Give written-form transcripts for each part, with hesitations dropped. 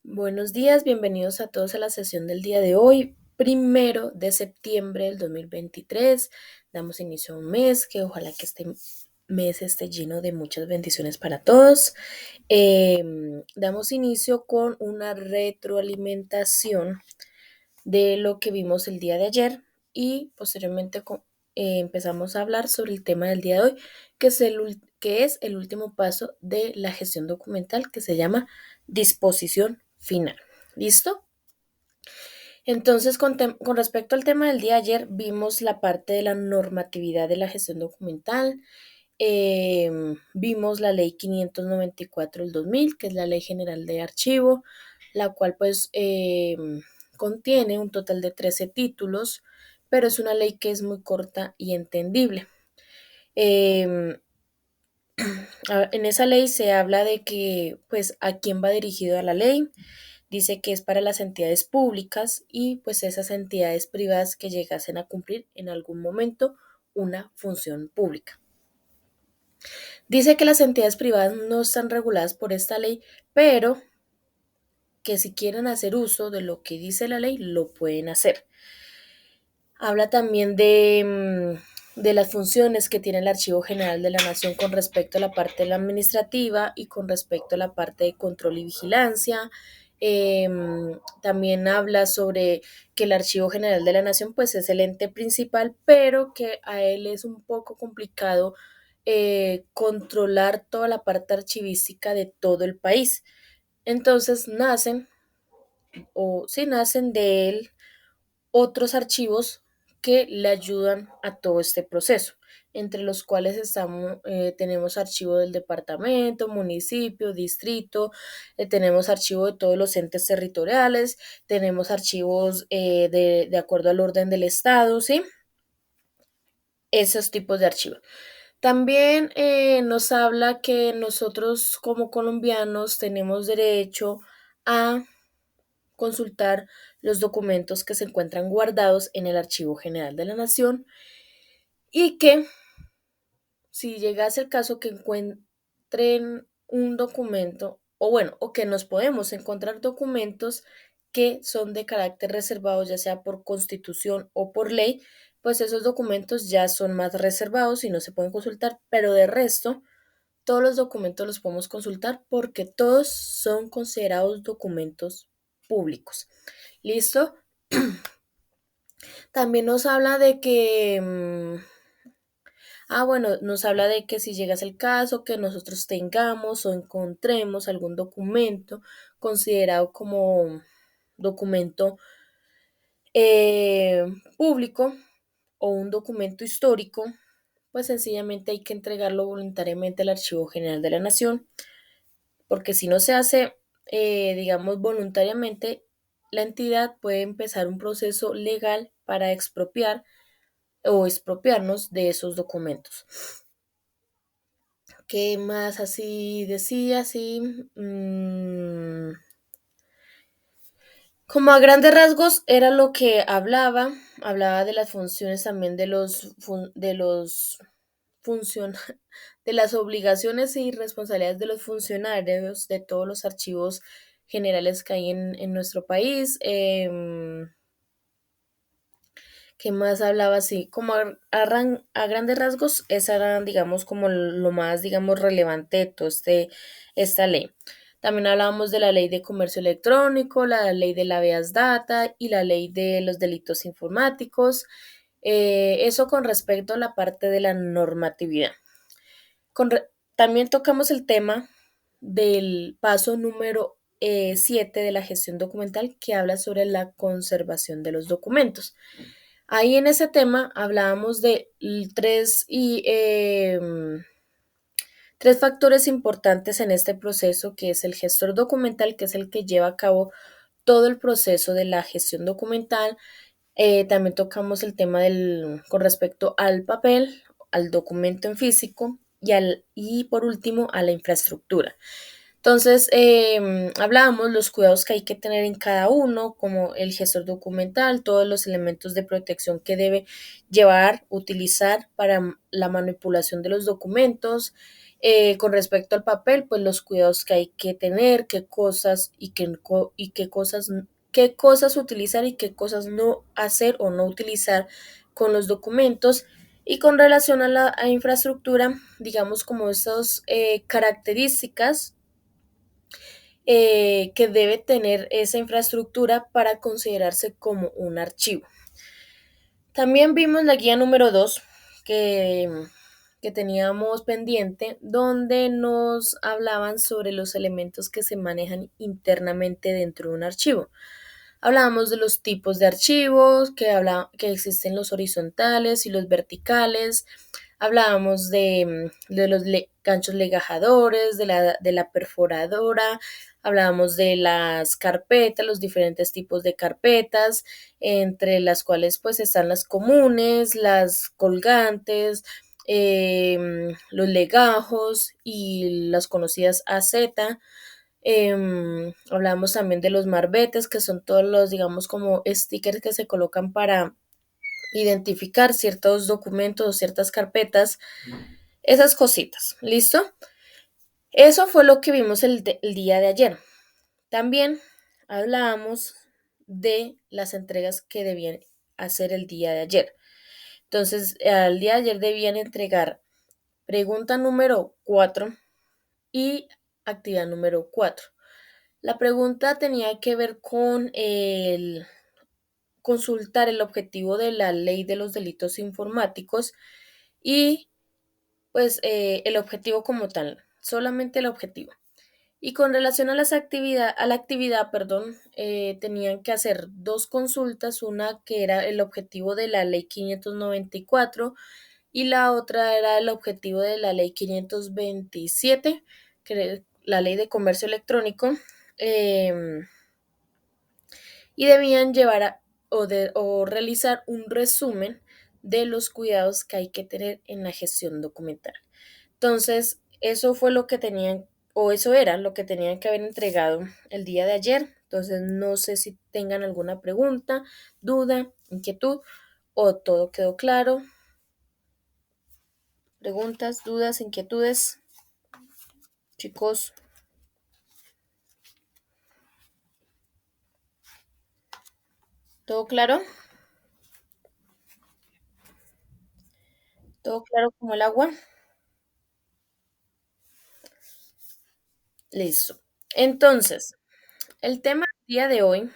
Buenos días, bienvenidos a todos a la sesión del día de hoy, 1 de septiembre del 2023. Damos inicio a un mes que ojalá que este mes esté lleno de muchas bendiciones para todos. Damos inicio con una retroalimentación de lo que vimos el día de ayer y posteriormente empezamos a hablar sobre el tema del día de hoy, que es el último paso de la gestión documental, que se llama disposición final. ¿Listo? Entonces, con respecto al tema del día de ayer, vimos la parte de la normatividad de la gestión documental. Vimos la ley 594 del 2000, que es la ley general de archivo, la cual pues contiene un total de 13 títulos, pero es una ley que es muy corta y entendible. Em, en esa ley se habla de que pues a quién va dirigido a la ley. Dice que es para las entidades públicas y pues esas entidades privadas que llegasen a cumplir en algún momento una función pública. Dice que las entidades privadas no están reguladas por esta ley, pero que si quieren hacer uso de lo que dice la ley, lo pueden hacer. Habla también de las funciones que tiene el Archivo General de la Nación con respecto a la parte de la administrativa y con respecto a la parte de control y vigilancia. También habla sobre que el Archivo General de la Nación pues es el ente principal, pero que a él es un poco complicado controlar toda la parte archivística de todo el país. Entonces nacen de él otros archivos que le ayudan a todo este proceso, entre los cuales tenemos archivo del departamento, municipio, distrito, tenemos archivo de todos los entes territoriales, tenemos archivos de acuerdo al orden del estado, ¿sí? Esos tipos de archivos. También nos habla que nosotros como colombianos tenemos derecho a consultar los documentos que se encuentran guardados en el Archivo General de la Nación y que si llegase el caso que encuentren un documento o que nos podemos encontrar documentos que son de carácter reservado, ya sea por constitución o por ley, pues esos documentos ya son más reservados y no se pueden consultar, pero de resto todos los documentos los podemos consultar porque todos son considerados documentos públicos. ¿Listo? También nos habla de que, bueno, nos habla de que si llegase el caso que nosotros tengamos o encontremos algún documento considerado como documento público o un documento histórico, pues sencillamente hay que entregarlo voluntariamente al Archivo General de la Nación, porque si no se hace, digamos, voluntariamente, la entidad puede empezar un proceso legal para expropiar o expropiarnos de esos documentos. ¿Qué más así decía? Sí, como a grandes rasgos era lo que hablaba de las funciones también de las obligaciones y responsabilidades de los funcionarios de todos los archivos generales que hay en nuestro país. ¿Qué más hablaba así? Como a grandes rasgos, esa era, digamos, como lo más, digamos, relevante de esta ley. También hablábamos de la ley de comercio electrónico, la ley de la habeas data y la ley de los delitos informáticos. Eso con respecto a la parte de la normatividad. También tocamos el tema del paso número 7 de la gestión documental, que habla sobre la conservación de los documentos. Ahí en ese tema hablábamos de tres factores importantes en este proceso, que es el gestor documental, que es el que lleva a cabo todo el proceso de la gestión documental. También tocamos el tema con respecto al papel, al documento en físico y por último a la infraestructura. Entonces, hablábamos los cuidados que hay que tener en cada uno, como el gestor documental, todos los elementos de protección que debe utilizar para la manipulación de los documentos, Con respecto al papel, pues los cuidados que hay que tener, qué cosas y qué cosas utilizar y qué cosas no hacer o no utilizar con los documentos. Y con relación a la infraestructura, digamos como esas características que debe tener esa infraestructura para considerarse como un archivo. También vimos la guía número 2 que, que teníamos pendiente, donde nos hablaban sobre los elementos que se manejan internamente dentro de un archivo. Hablábamos de los tipos de archivos, que existen los horizontales y los verticales. Hablábamos de los ganchos legajadores, de la perforadora. Hablábamos de las carpetas, los diferentes tipos de carpetas, entre las cuales pues están las comunes, las colgantes, los legajos y las conocidas AZ. Hablamos también de los marbetes, que son todos los, digamos, como stickers que se colocan para identificar ciertos documentos o ciertas carpetas, esas cositas, ¿listo? Eso fue lo que vimos el día de ayer. También hablábamos de las entregas que debían hacer el día de ayer. Entonces, al día de ayer debían entregar pregunta número 4 y actividad número 4. La pregunta tenía que ver con el consultar el objetivo de la ley de los delitos informáticos y pues el objetivo como tal, solamente el objetivo. Y con relación a a la actividad, perdón, tenían que hacer dos consultas, una que era el objetivo de la ley 594 y la otra era el objetivo de la ley 527, que es la ley de comercio electrónico. Eh, y debían o realizar un resumen de los cuidados que hay que tener en la gestión documental. Entonces, eso fue lo que tenían, o eso era lo que tenían que haber entregado el día de ayer. Entonces, no sé si tengan alguna pregunta, duda, inquietud o todo quedó claro. Preguntas, dudas, inquietudes, chicos, ¿todo claro? ¿Todo claro como el agua? Listo. Entonces, el tema del día de hoy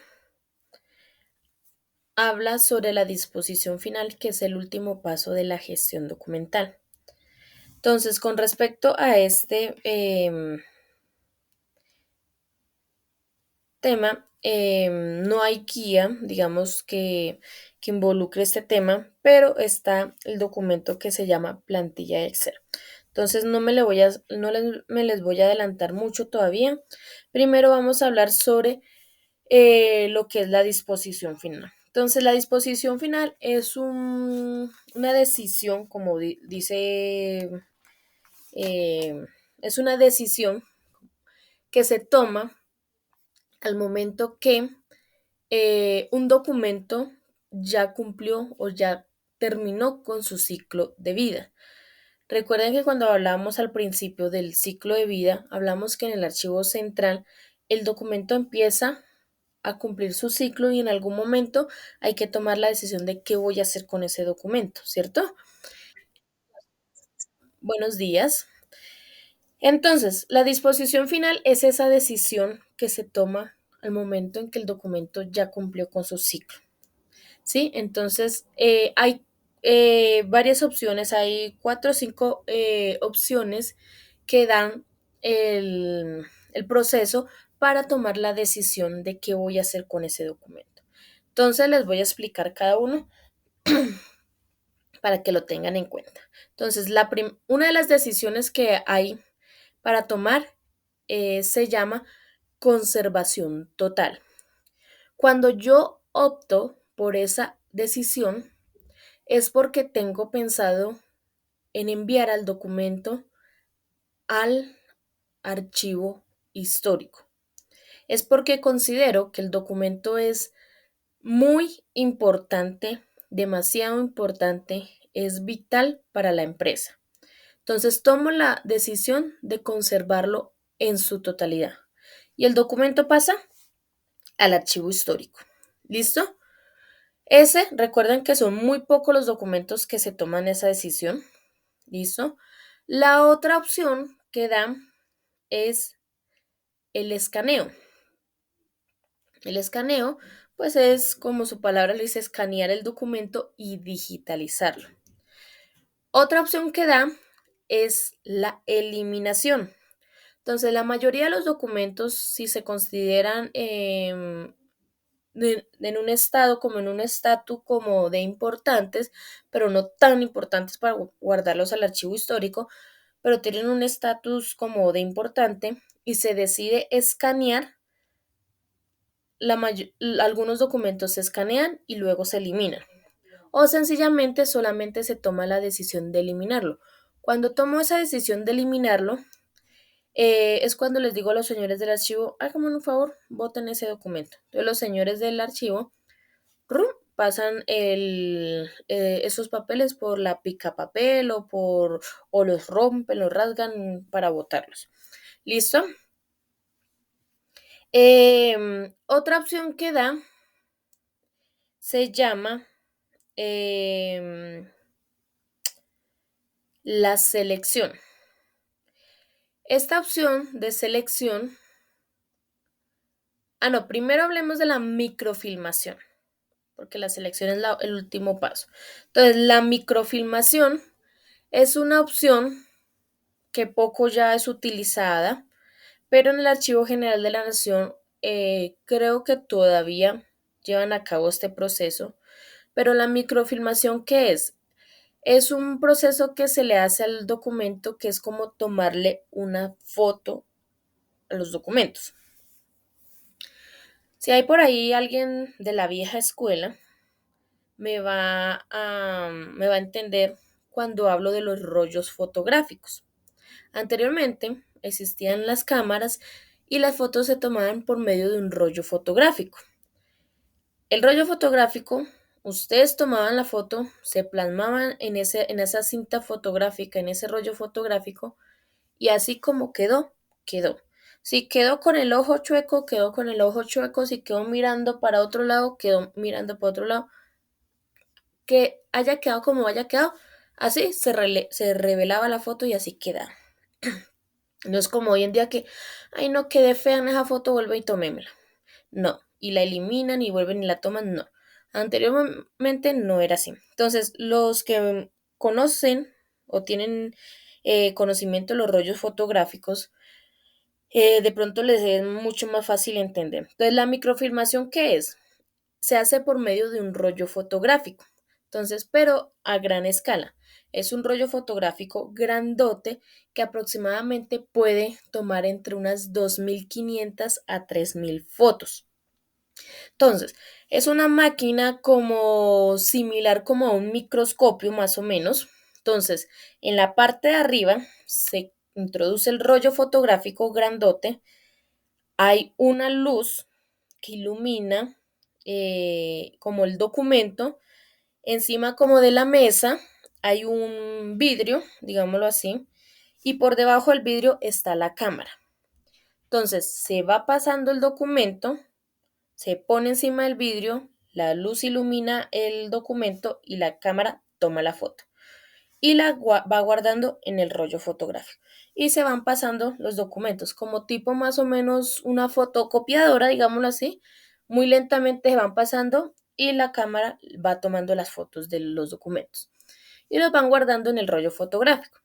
habla sobre la disposición final, que es el último paso de la gestión documental. Entonces, con respecto a este tema, no hay guía, digamos, que involucre este tema, pero está el documento que se llama plantilla de Excel. Entonces, no les voy a adelantar mucho todavía. Primero vamos a hablar sobre lo que es la disposición final. Entonces, la disposición final es una decisión, como dice, es una decisión que se toma al momento que un documento ya cumplió o ya terminó con su ciclo de vida. Recuerden que cuando hablamos al principio del ciclo de vida, hablamos que en el archivo central el documento empieza a cumplir su ciclo y en algún momento hay que tomar la decisión de qué voy a hacer con ese documento, ¿cierto? Buenos días. Entonces, la disposición final es esa decisión que se toma al momento en que el documento ya cumplió con su ciclo, ¿sí? Entonces, hay varias opciones, hay 4 o 5 opciones que dan el proceso para tomar la decisión de qué voy a hacer con ese documento. Entonces, les voy a explicar cada uno para que lo tengan en cuenta. Entonces, una de las decisiones que hay para tomar se llama conservación total. Cuando yo opto por esa decisión, es porque tengo pensado en enviar al documento al archivo histórico. Es porque considero que el documento es muy importante, demasiado importante, es vital para la empresa. Entonces tomo la decisión de conservarlo en su totalidad. Y el documento pasa al archivo histórico. ¿Listo? Recuerden que son muy pocos los documentos que se toman esa decisión. ¿Listo? La otra opción que da es el escaneo. El escaneo, pues es como su palabra le dice, escanear el documento y digitalizarlo. Otra opción que da es la eliminación. Entonces, la mayoría de los documentos, si se consideran en un estado como en un estatus como de importantes, pero no tan importantes para guardarlos al archivo histórico, pero tienen un estatus como de importante y se decide escanear, algunos documentos se escanean y luego se eliminan. O sencillamente solamente se toma la decisión de eliminarlo. Cuando tomo esa decisión de eliminarlo, es cuando les digo a los señores del archivo, háganme un favor, voten ese documento. Entonces los señores del archivo ¡rum! Pasan esos papeles por la picapapel o los rompen, los rasgan para botarlos. ¿Listo? Otra opción que da se llama la selección. Esta opción de selección, no, primero hablemos de la microfilmación, porque la selección es el último paso. Entonces, la microfilmación es una opción que poco ya es utilizada, pero en el Archivo General de la Nación creo que todavía llevan a cabo este proceso. Pero la microfilmación, ¿qué es? Es un proceso que se le hace al documento que es como tomarle una foto a los documentos. Si hay por ahí alguien de la vieja escuela, me va a entender cuando hablo de los rollos fotográficos. Anteriormente existían las cámaras y las fotos se tomaban por medio de un rollo fotográfico. El rollo fotográfico, ustedes tomaban la foto, se plasmaban en esa cinta fotográfica, en ese rollo fotográfico, y así como quedó, quedó. Si quedó con el ojo chueco, quedó con el ojo chueco. Si quedó mirando para otro lado, quedó mirando para otro lado. Que haya quedado como haya quedado, así se revelaba la foto y así queda. No es como hoy en día que, ay, no, quedé fea en esa foto, vuelve y tomémela. No, y la eliminan y vuelven y la toman, no. Anteriormente no era así. Entonces, los que conocen o tienen conocimiento de los rollos fotográficos, de pronto les es mucho más fácil entender. Entonces, la microfilmación, ¿qué es? Se hace por medio de un rollo fotográfico. Entonces, pero a gran escala. Es un rollo fotográfico grandote que aproximadamente puede tomar entre unas 2.500 a 3.000 fotos. Entonces, es una máquina como similar como a un microscopio más o menos. Entonces, en la parte de arriba se introduce el rollo fotográfico grandote. Hay una luz que ilumina como el documento. Encima como de la mesa hay un vidrio, digámoslo así, y por debajo del vidrio está la cámara. Entonces, se va pasando el documento, se pone encima del vidrio, la luz ilumina el documento y la cámara toma la foto y la va guardando en el rollo fotográfico. Y se van pasando los documentos, como tipo más o menos una fotocopiadora, digámoslo así. Muy lentamente se van pasando y la cámara va tomando las fotos de los documentos. Y los van guardando en el rollo fotográfico.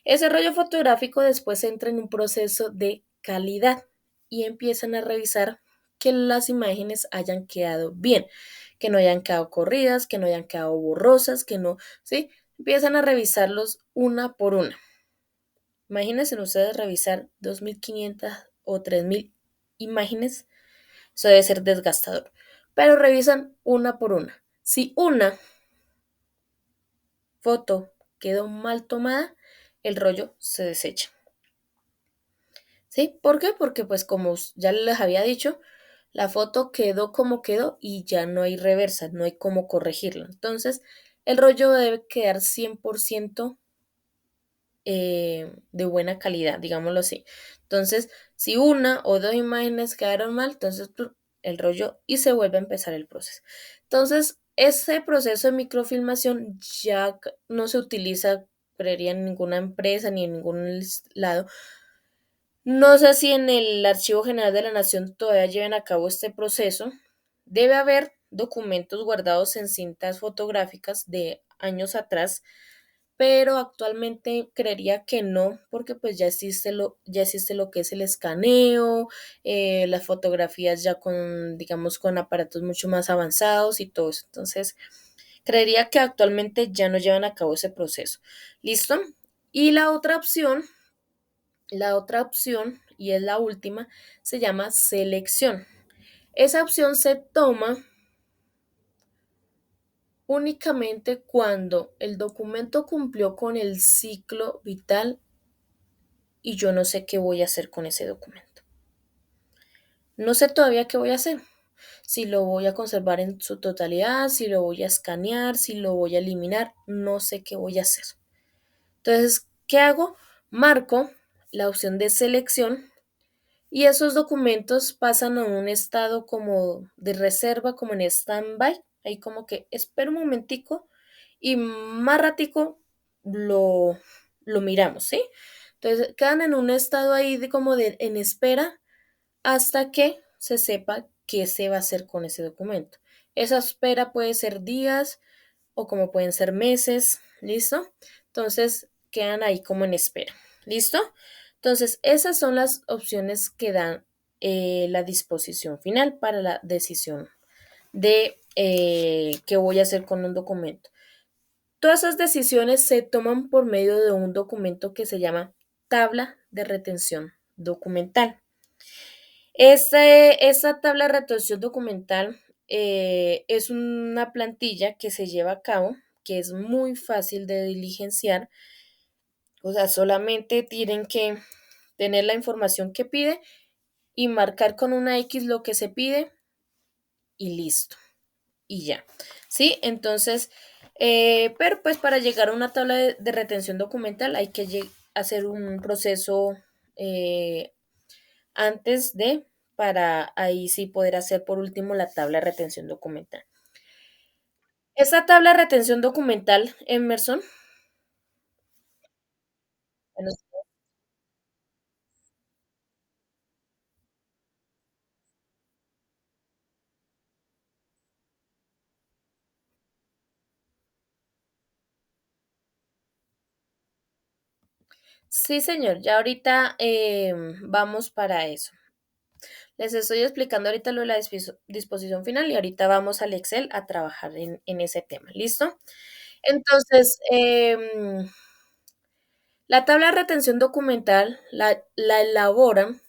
Ese rollo fotográfico después entra en un proceso de calidad y empiezan a revisar que las imágenes hayan quedado bien, que no hayan quedado corridas, que no hayan quedado borrosas, que no, ¿sí? Empiezan a revisarlos una por una. Imagínense ustedes revisar 2.500 o 3.000 imágenes, eso debe ser desgastador, pero revisan una por una. Si una foto quedó mal tomada, el rollo se desecha. ¿Sí? ¿Por qué? Porque pues como ya les había dicho, la foto quedó como quedó y ya no hay reversa, no hay cómo corregirlo. Entonces, el rollo debe quedar 100% de buena calidad, digámoslo así. Entonces, si una o dos imágenes quedaron mal, entonces el rollo y se vuelve a empezar el proceso. Entonces, ese proceso de microfilmación ya no se utiliza, creería, en ninguna empresa ni en ningún lado. No sé si en el Archivo General de la Nación todavía lleven a cabo este proceso. Debe haber documentos guardados en cintas fotográficas de años atrás, pero actualmente creería que no, porque pues ya existe lo que es el escaneo, las fotografías ya con, digamos, con aparatos mucho más avanzados y todo eso. Entonces, creería que actualmente ya no llevan a cabo ese proceso. ¿Listo? Y la otra opción, y es la última, se llama selección. Esa opción se toma únicamente cuando el documento cumplió con el ciclo vital y yo no sé qué voy a hacer con ese documento. No sé todavía qué voy a hacer. Si lo voy a conservar en su totalidad, si lo voy a escanear, si lo voy a eliminar, no sé qué voy a hacer. Entonces, ¿qué hago? Marco la opción de selección y esos documentos pasan a un estado como de reserva, como en stand-by. Ahí como que espero un momentico y más ratico lo, lo miramos, ¿sí? Entonces quedan en un estado ahí de como de en espera hasta que se sepa qué se va a hacer con ese documento. Esa espera puede ser días o como pueden ser meses, ¿listo? Entonces quedan ahí como en espera, ¿listo? Entonces esas son las opciones que dan la disposición final para la decisión de qué voy a hacer con un documento. Todas esas decisiones se toman por medio de un documento que se llama tabla de retención documental. Esta tabla de retención documental es una plantilla que se lleva a cabo, que es muy fácil de diligenciar, o sea, solamente tienen que tener la información que pide y marcar con una X lo que se pide y listo, y ya. ¿Sí? Entonces, pero pues para llegar a una tabla de retención documental hay que hacer un proceso eh, antes de, para ahí sí poder hacer por último la tabla de retención documental. Esta tabla de retención documental, Emerson, bueno, sí señor, ya ahorita vamos para eso. Les estoy explicando ahorita lo de la disposición final y ahorita vamos al Excel a trabajar en ese tema. ¿Listo? Entonces, la tabla de retención documental la elaboran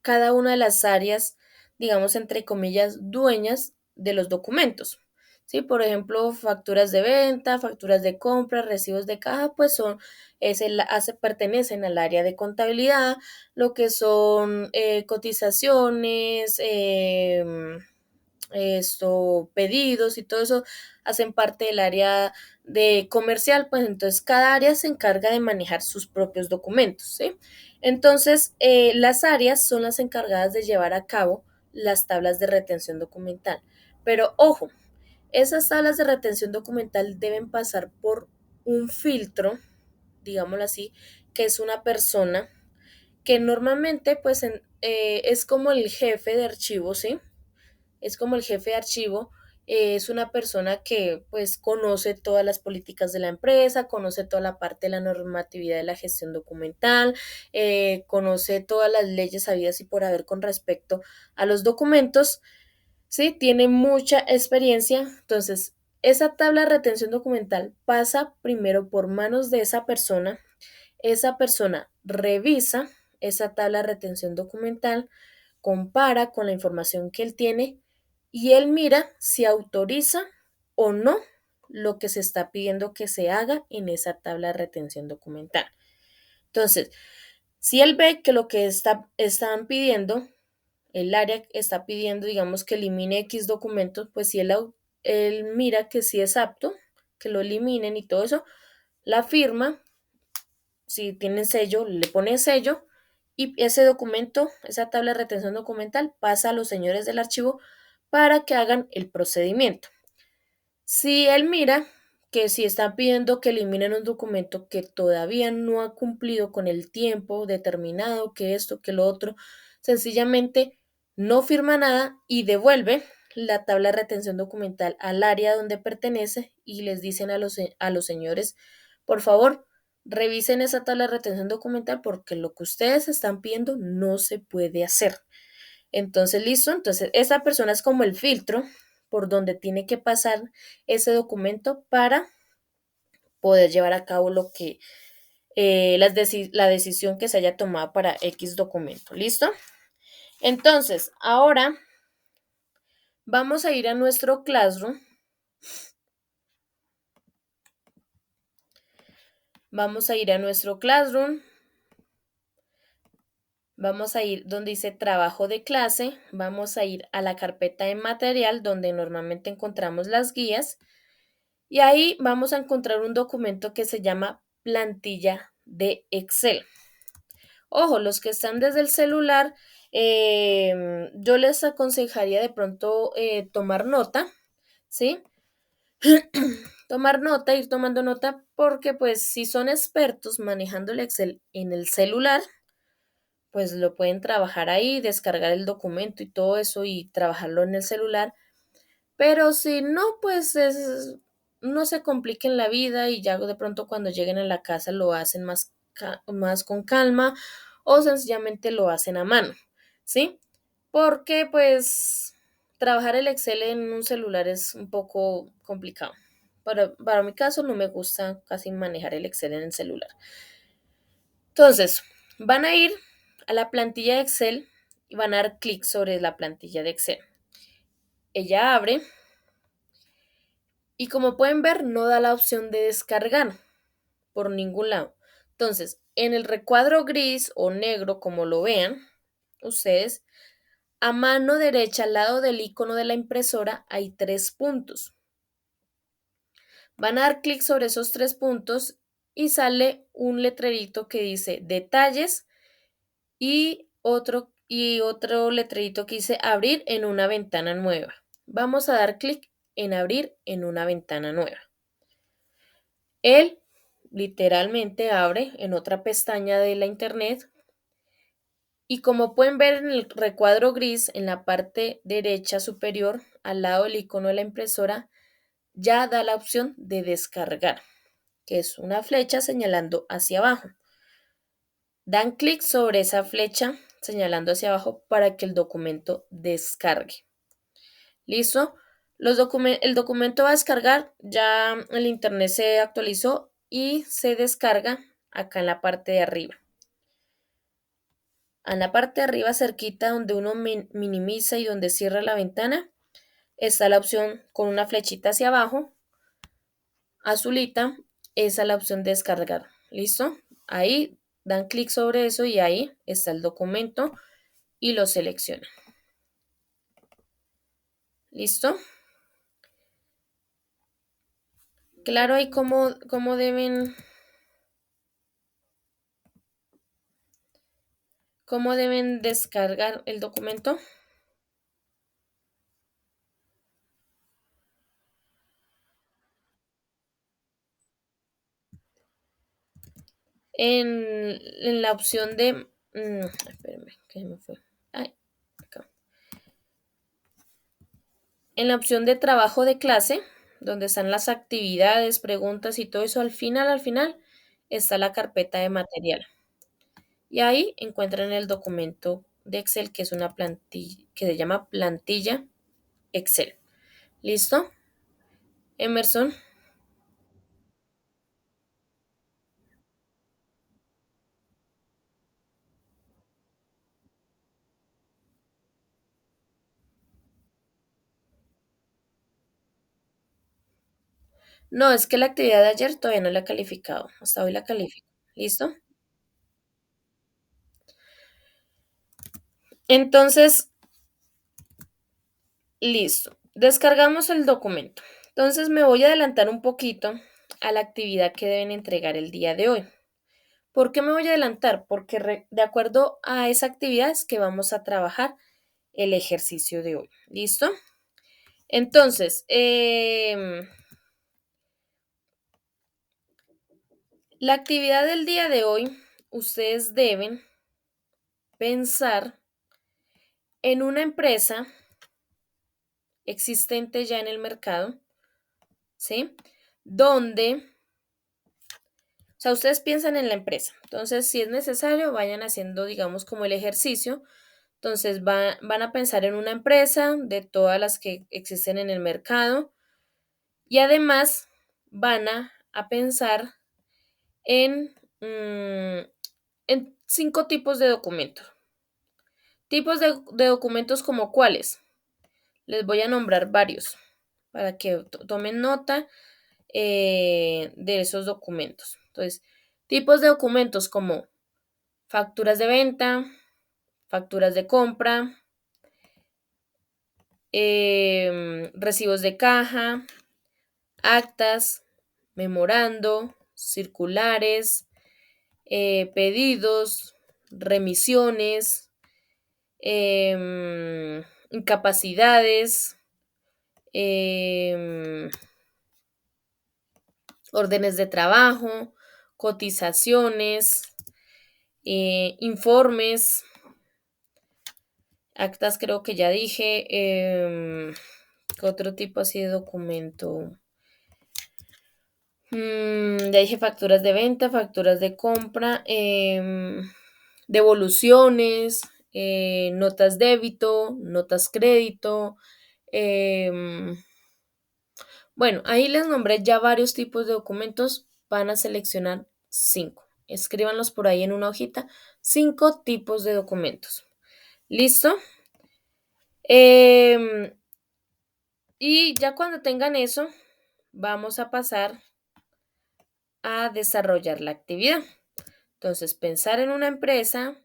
cada una de las áreas, digamos, entre comillas, dueñas de los documentos. ¿Sí? Por ejemplo, facturas de venta, facturas de compra, recibos de caja, pues pertenecen al área de contabilidad, lo que son cotizaciones, pedidos y todo eso hacen parte del área de comercial, pues entonces cada área se encarga de manejar sus propios documentos, ¿sí? Entonces, las áreas son las encargadas de llevar a cabo las tablas de retención documental. Pero ojo, esas tablas de retención documental deben pasar por un filtro, digámoslo así, que es una persona que normalmente pues es como el jefe de archivo, ¿sí? Es como el jefe de archivo, es una persona que pues conoce todas las políticas de la empresa, conoce toda la parte de la normatividad de la gestión documental, conoce todas las leyes habidas y por haber con respecto a los documentos, ¿sí? Tiene mucha experiencia, entonces esa tabla de retención documental pasa primero por manos de esa persona revisa esa tabla de retención documental, compara con la información que él tiene y él mira si autoriza o no lo que se está pidiendo que se haga en esa tabla de retención documental. Entonces, si él ve que lo que están pidiendo, el área está pidiendo, digamos, que elimine X documentos, pues si él mira que sí es apto, que lo eliminen y todo eso, la firma si tienen sello, le ponen sello y ese documento, esa tabla de retención documental, pasa a los señores del archivo para que hagan el procedimiento. Si él mira que si están pidiendo que eliminen un documento que todavía no ha cumplido con el tiempo determinado, que esto, que lo otro, sencillamente no firma nada y devuelve la tabla de retención documental al área donde pertenece y les dicen a los señores, por favor, revisen esa tabla de retención documental porque lo que ustedes están pidiendo no se puede hacer. Entonces, listo. Entonces, esa persona es como el filtro por donde tiene que pasar ese documento para poder llevar a cabo lo que la decisión que se haya tomado para X documento. ¿Listo? Entonces, ahora vamos a ir a nuestro Classroom. Vamos a ir a nuestro Classroom. Vamos a ir donde dice trabajo de clase. Vamos a ir a la carpeta de material donde normalmente encontramos las guías. Y ahí vamos a encontrar un documento que se llama plantilla de Excel. Ojo, los que están desde el celular, yo les aconsejaría de pronto tomar nota, ¿sí? Tomar nota, ir tomando nota, porque pues si son expertos manejando el Excel en el celular, pues lo pueden trabajar ahí, descargar el documento y todo eso y trabajarlo en el celular. Pero si no, pues no se compliquen la vida y ya de pronto cuando lleguen a la casa lo hacen más con calma o sencillamente lo hacen a mano, ¿sí? Porque pues trabajar el Excel en un celular es un poco complicado. Para mi caso no me gusta casi manejar el Excel en el celular. Entonces, van a ir a la plantilla de Excel y van a dar clic sobre la plantilla de Excel. Ella abre. Y como pueden ver, no da la opción de descargar por ningún lado. Entonces, en el recuadro gris o negro, como lo vean ustedes, a mano derecha, al lado del icono de la impresora, hay 3 puntos. Van a dar clic sobre esos 3 puntos y sale un letrerito que dice detalles y otro letrerito que dice abrir en una ventana nueva. Vamos a dar clic en abrir en una ventana nueva. Él literalmente abre en otra pestaña de la internet y como pueden ver en el recuadro gris en la parte derecha superior al lado del icono de la impresora ya da la opción de descargar, que es una flecha señalando hacia abajo. Dan clic sobre esa flecha señalando hacia abajo para que el documento descargue. ¿Listo? El documento va a descargar, ya el internet se actualizó y se descarga acá en la parte de arriba. En la parte de arriba, cerquita donde uno minimiza y donde cierra la ventana, está la opción con una flechita hacia abajo, azulita, esa es la opción de descargar. ¿Listo? Ahí dan clic sobre eso y ahí está el documento y lo seleccionan. ¿Listo? Claro, ahí cómo deben descargar el documento. En la opción de... espérenme, que me fue. Ay, acá. En la opción de trabajo de clase, donde están las actividades, preguntas y todo eso, al final, está la carpeta de material. Y ahí encuentran el documento de Excel, que es una plantilla, que se llama plantilla Excel. ¿Listo? Emerson. No, es que la actividad de ayer todavía no la he calificado. Hasta hoy la califico. ¿Listo? Entonces, listo. Descargamos el documento. Entonces me voy a adelantar un poquito a la actividad que deben entregar el día de hoy. ¿Por qué me voy a adelantar? Porque de acuerdo a esa actividad es que vamos a trabajar el ejercicio de hoy. ¿Listo? Entonces, la actividad del día de hoy, ustedes deben pensar en una empresa existente ya en el mercado, ¿sí? Donde, o sea, ustedes piensan en la empresa. Entonces, si es necesario, vayan haciendo, digamos, como el ejercicio. Entonces, van a pensar en una empresa de todas las que existen en el mercado y además van a pensar en, en 5 tipos de documentos. Tipos de documentos como cuáles. Les voy a nombrar varios para que tomen nota de esos documentos. Entonces, tipos de documentos como facturas de venta, facturas de compra, recibos de caja, actas, memorando, circulares, pedidos, remisiones, incapacidades, em, órdenes de trabajo, cotizaciones, informes, actas creo que ya dije, ¿qué otro tipo así de documento? Ya dije facturas de venta, facturas de compra, devoluciones, notas débito, notas crédito. em, bueno, ahí les nombré ya varios tipos de documentos. Van a seleccionar 5. Escríbanlos por ahí en una hojita. 5 tipos de documentos. ¿Listo? Em, y ya cuando tengan eso, vamos a pasar a desarrollar la actividad. Entonces, pensar en una empresa,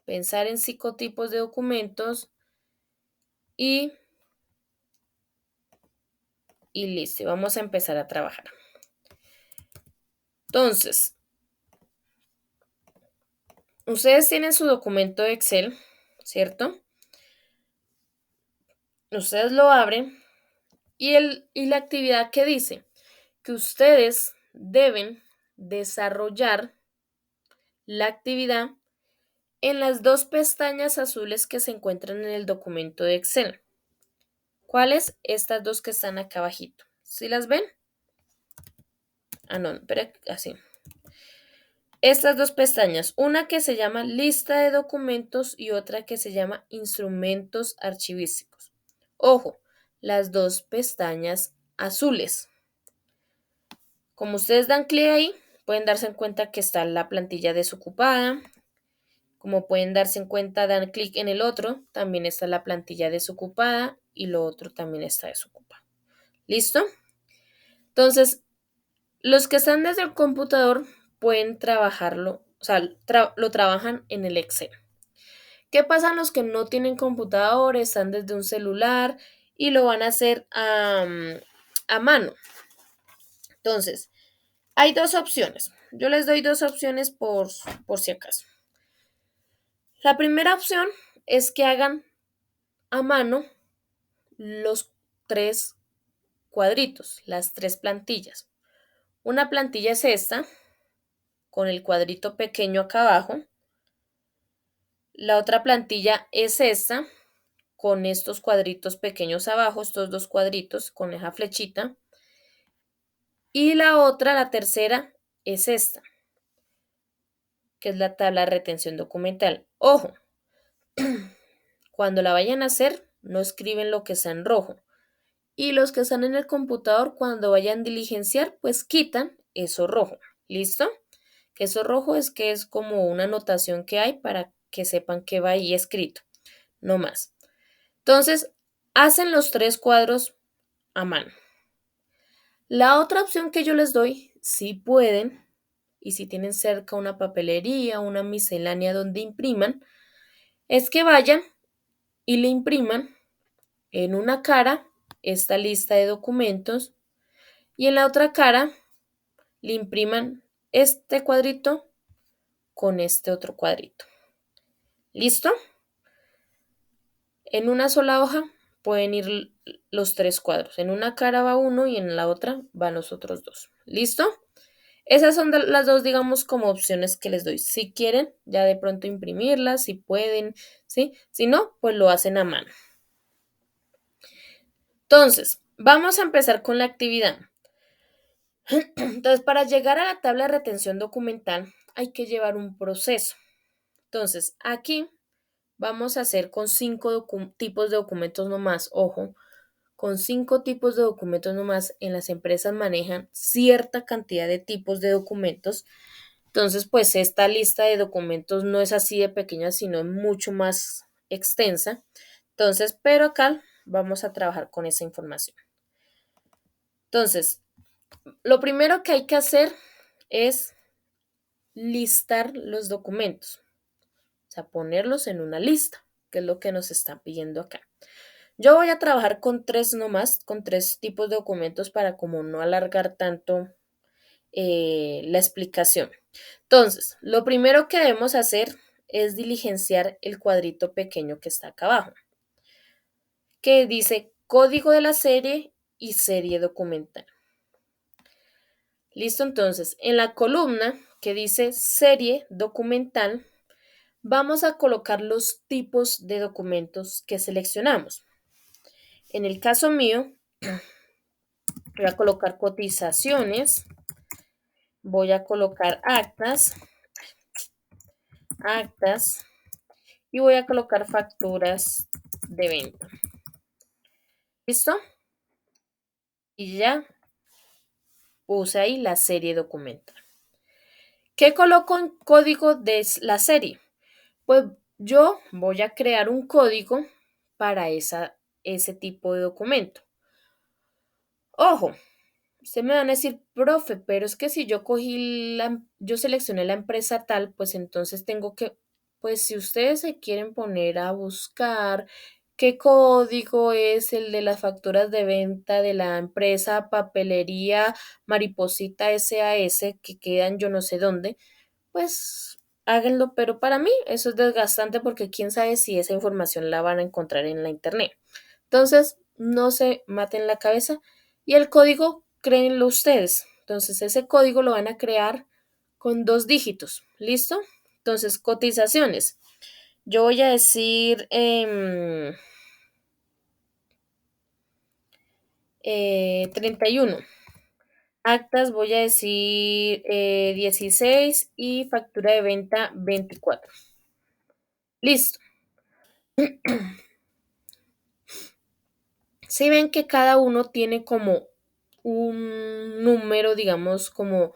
pensar en 5 tipos de documentos y, y listo, vamos a empezar a trabajar. Entonces, ustedes tienen su documento de Excel, ¿cierto? Ustedes lo abren y la actividad que dice que ustedes deben desarrollar la actividad en las 2 pestañas azules que se encuentran en el documento de Excel. ¿Cuáles? Estas 2 que están acá abajito. ¿Sí las ven? Ah, no, espera, así. Estas 2 pestañas, una que se llama lista de documentos y otra que se llama instrumentos archivísticos. Ojo, las 2 pestañas azules. Como ustedes dan clic ahí, pueden darse en cuenta que está la plantilla desocupada. Como pueden darse en cuenta, dan clic en el otro, también está la plantilla desocupada y lo otro también está desocupado. ¿Listo? Entonces, los que están desde el computador pueden trabajarlo, o sea, lo trabajan en el Excel. ¿Qué pasa los que no tienen computador, están desde un celular y lo van a hacer a mano? Entonces, hay 2 opciones. Yo les doy 2 opciones por si acaso. La primera opción es que hagan a mano los 3 cuadritos, las 3 plantillas. Una plantilla es esta, con el cuadrito pequeño acá abajo. La otra plantilla es esta, con estos cuadritos pequeños abajo, estos 2 cuadritos con esa flechita. Y la otra, la tercera, es esta, que es la tabla de retención documental. Ojo, cuando la vayan a hacer, no escriben lo que está en rojo. Y los que están en el computador, cuando vayan a diligenciar, pues quitan eso rojo. ¿Listo? Que eso rojo es que es como una anotación que hay para que sepan que va ahí escrito. No más. Entonces, hacen los 3 cuadros a mano. La otra opción que yo les doy, si pueden, y si tienen cerca una papelería, una miscelánea donde impriman, es que vayan y le impriman en una cara esta lista de documentos y en la otra cara le impriman este cuadrito con este otro cuadrito. ¿Listo? En una sola hoja pueden ir los 3 cuadros. En una cara va uno y en la otra van los otros 2. ¿Listo? Esas son las dos, digamos, como opciones que les doy. Si quieren, ya de pronto imprimirlas, si pueden, ¿sí? Si no, pues lo hacen a mano. Entonces, vamos a empezar con la actividad. Entonces, para llegar a la tabla de retención documental hay que llevar un proceso. Entonces, aquí vamos a hacer con 5 tipos de documentos nomás. Ojo, con 5 tipos de documentos nomás en las empresas manejan cierta cantidad de tipos de documentos. Entonces, pues esta lista de documentos no es así de pequeña, sino mucho más extensa. Entonces, pero acá vamos a trabajar con esa información. Entonces, lo primero que hay que hacer es listar los documentos, o sea, ponerlos en una lista, que es lo que nos están pidiendo acá. Yo voy a trabajar con 3 nomás, con 3 tipos de documentos para como no alargar tanto la explicación. Entonces, lo primero que debemos hacer es diligenciar el cuadrito pequeño que está acá abajo, que dice código de la serie y serie documental. Listo, entonces, en la columna que dice serie documental, vamos a colocar los tipos de documentos que seleccionamos. En el caso mío, voy a colocar cotizaciones, voy a colocar actas y voy a colocar facturas de venta. ¿Listo? Y ya puse ahí la serie documental. ¿Qué coloco en código de la serie? Pues yo voy a crear un código para ese tipo de documento. Ojo, ustedes me van a decir, profe, pero es que si yo yo seleccioné la empresa tal, pues entonces tengo que, pues si ustedes se quieren poner a buscar qué código es el de las facturas de venta de la empresa Papelería Mariposita SAS, que quedan yo no sé dónde, pues háganlo, pero para mí eso es desgastante porque quién sabe si esa información la van a encontrar en la internet. Entonces, no se maten la cabeza y el código, créenlo ustedes. Entonces, ese código lo van a crear con 2 dígitos. ¿Listo? Entonces, cotizaciones. Yo voy a decir 31. Actas voy a decir 16 y factura de venta 24. Listo. Si ven que cada uno tiene como un número, digamos, como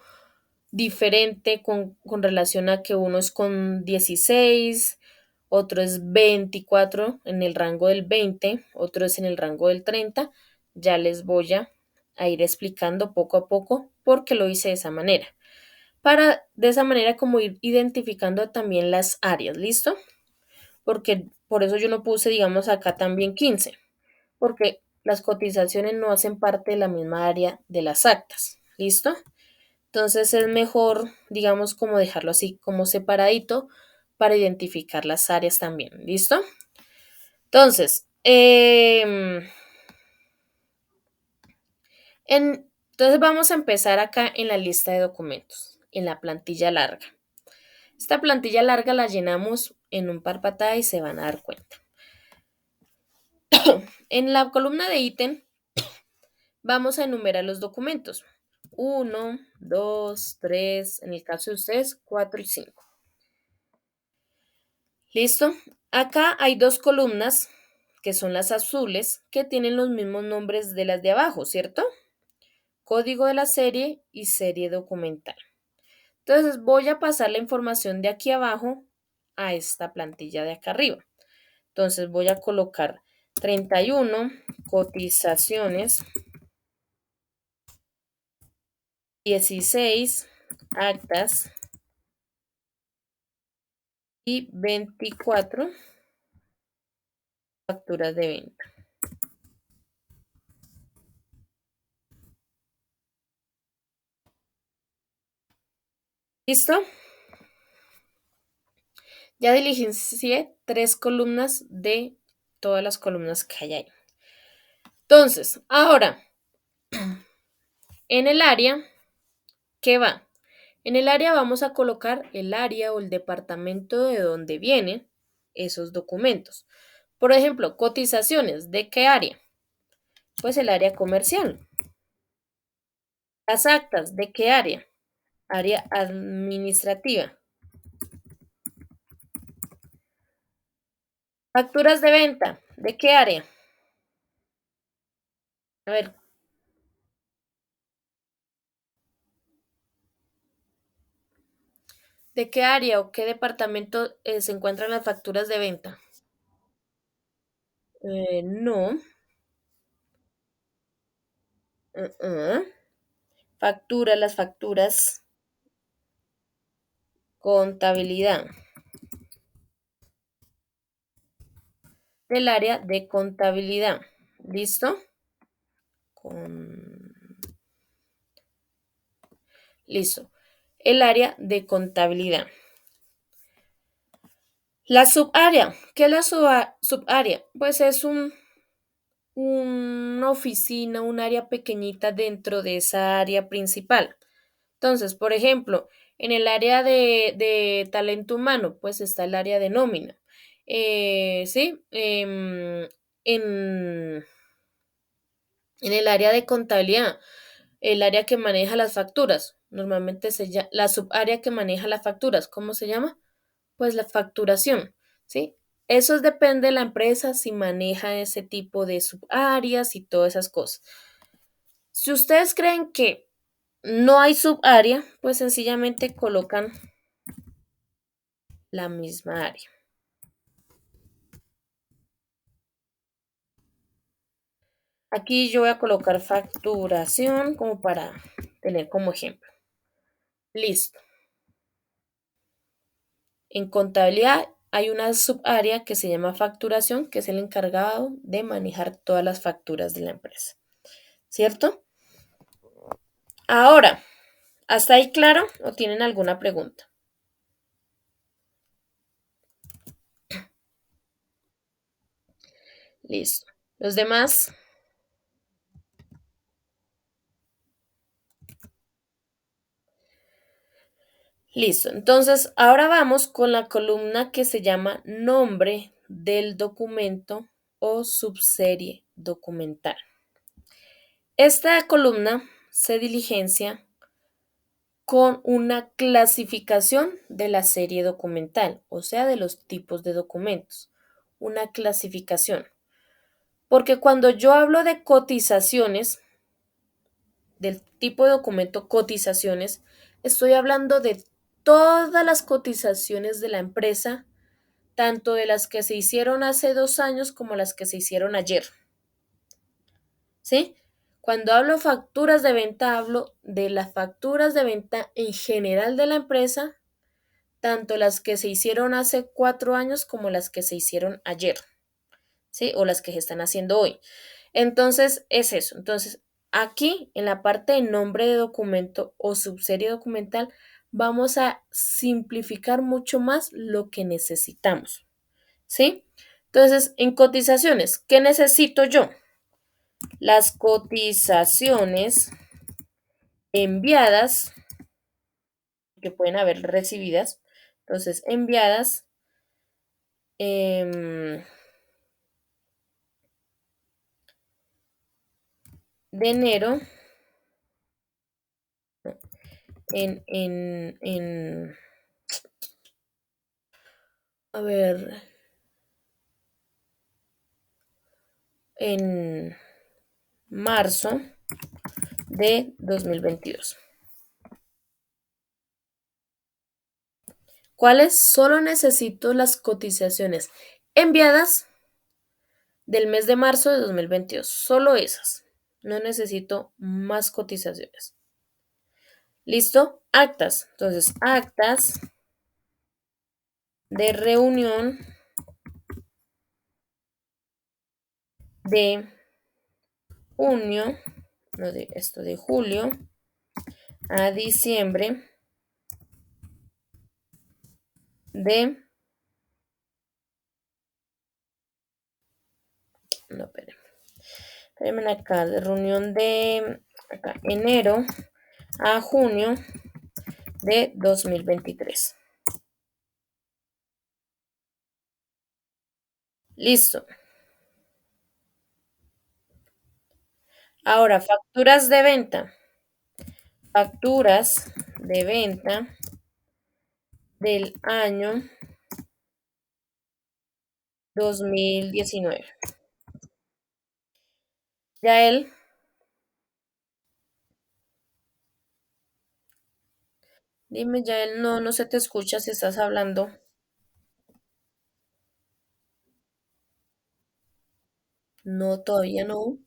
diferente con relación a que uno es con 16, otro es 24 en el rango del 20, otro es en el rango del 30. Ya les voy a ir explicando poco a poco por qué lo hice de esa manera. Para de esa manera como ir identificando también las áreas, ¿listo? Porque por eso yo no puse, digamos, acá también 15 porque las cotizaciones no hacen parte de la misma área de las actas. ¿Listo? Entonces es mejor, digamos, como dejarlo así como separadito para identificar las áreas también. ¿Listo? Entonces, entonces vamos a empezar acá en la lista de documentos, en la plantilla larga. Esta plantilla larga la llenamos en un par patada y se van a dar cuenta. En la columna de ítem vamos a enumerar los documentos. 1, 2, 3, en el caso de ustedes, 4 y 5. ¿Listo? Acá hay 2 columnas, que son las azules, que tienen los mismos nombres de las de abajo, ¿cierto? Código de la serie y serie documental. Entonces voy a pasar la información de aquí abajo a esta plantilla de acá arriba. Entonces voy a colocar 31, cotizaciones, 16, actas y 24, facturas de venta. ¿Listo? Ya diligencié 3 columnas de todas las columnas que hay ahí. Entonces, ahora, en el área, ¿qué va? En el área vamos a colocar el área o el departamento de donde vienen esos documentos. Por ejemplo, cotizaciones, ¿de qué área? Pues el área comercial. Las actas, ¿de qué área? Área administrativa. Facturas de venta, ¿de qué área? A ver, ¿de qué área o qué departamento se encuentran las facturas de venta? No. Uh-uh. Factura, las facturas, contabilidad, del área de contabilidad. ¿Listo? Con... Listo. El área de contabilidad. La subárea. ¿Qué es la subárea? Pues es una oficina, un área pequeñita dentro de esa área principal. Entonces, por ejemplo, en el área de talento humano, pues está el área de nómina. Sí, en el área de contabilidad, el área que maneja las facturas, normalmente se llama la subárea que maneja las facturas, ¿cómo se llama? Pues la facturación, ¿sí? Eso depende de la empresa si maneja ese tipo de subáreas y todas esas cosas. Si ustedes creen que no hay subárea, pues sencillamente colocan la misma área. Aquí yo voy a colocar facturación como para tener como ejemplo. Listo. En contabilidad hay una subárea que se llama facturación, que es el encargado de manejar todas las facturas de la empresa. ¿Cierto? Ahora, ¿hasta ahí claro o tienen alguna pregunta? Listo. Los demás, listo. Entonces, ahora vamos con la columna que se llama nombre del documento o subserie documental. Esta columna se diligencia con una clasificación de la serie documental, o sea, de los tipos de documentos. Una clasificación. Porque cuando yo hablo de cotizaciones, del tipo de documento cotizaciones, estoy hablando de todas las cotizaciones de la empresa, tanto de las que se hicieron hace 2 años como las que se hicieron ayer. ¿Sí? Cuando hablo facturas de venta, hablo de las facturas de venta en general de la empresa, tanto las que se hicieron hace 4 años como las que se hicieron ayer, ¿sí? O las que se están haciendo hoy. Entonces, es eso. Entonces, aquí en la parte de nombre de documento o subserie documental, vamos a simplificar mucho más lo que necesitamos, ¿sí? Entonces, en cotizaciones, ¿qué necesito yo? Las cotizaciones enviadas, que pueden haber recibidas, entonces enviadas de enero en, a ver, en marzo de 2022. ¿Cuáles? Solo necesito las cotizaciones enviadas del mes de marzo de 2022. Solo esas. No necesito más cotizaciones. ¿Listo? Actas. Entonces, actas de reunión de junio, no de esto, de julio a diciembre de No, espérenme. Espérenme acá, de reunión de acá, enero a junio de 2023. Listo. Ahora, facturas de venta. Facturas de venta del año 2019. Yael, dime, Yael, no, no se te escucha si estás hablando. No, todavía no.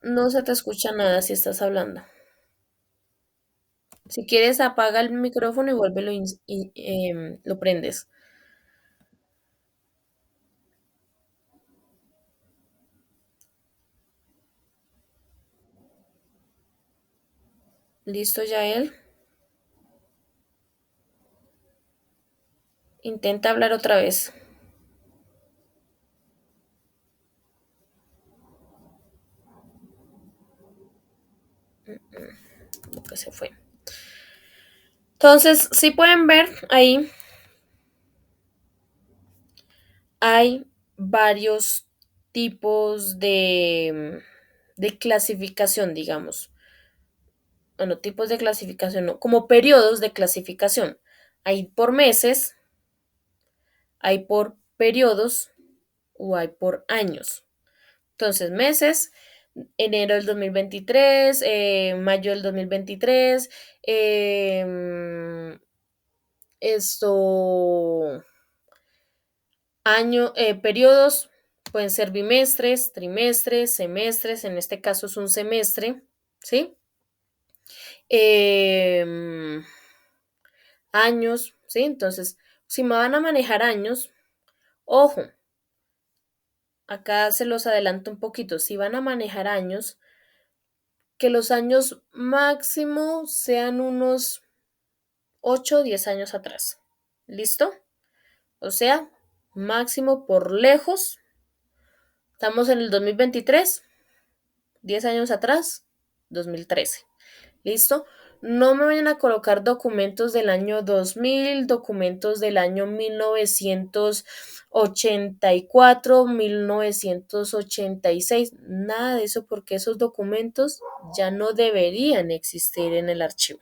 No se te escucha nada si estás hablando. Si quieres, apaga el micrófono y vuélvelo y lo prendes. ¿Listo, Yael? Intenta hablar otra vez. Como que se fue. Entonces, si pueden ver, ahí hay varios tipos de clasificación, digamos. Bueno, tipos de clasificación, no, como periodos de clasificación. Hay por meses, hay por periodos o hay por años. Entonces, meses, enero del 2023, mayo del 2023, esto, periodos pueden ser bimestres, trimestres, semestres, en este caso es un semestre, ¿sí? Em, años, ¿sí? Entonces, si me van a manejar años, ojo, acá se los adelanto un poquito, si van a manejar años, que los años máximo sean unos 8 o 10 años atrás. ¿Listo? O sea, máximo por lejos, estamos en el 2023, 10 años atrás, 2013. ¿Listo? No me vayan a colocar documentos del año 2000, documentos del año 1984, 1986, nada de eso porque esos documentos ya no deberían existir en el archivo.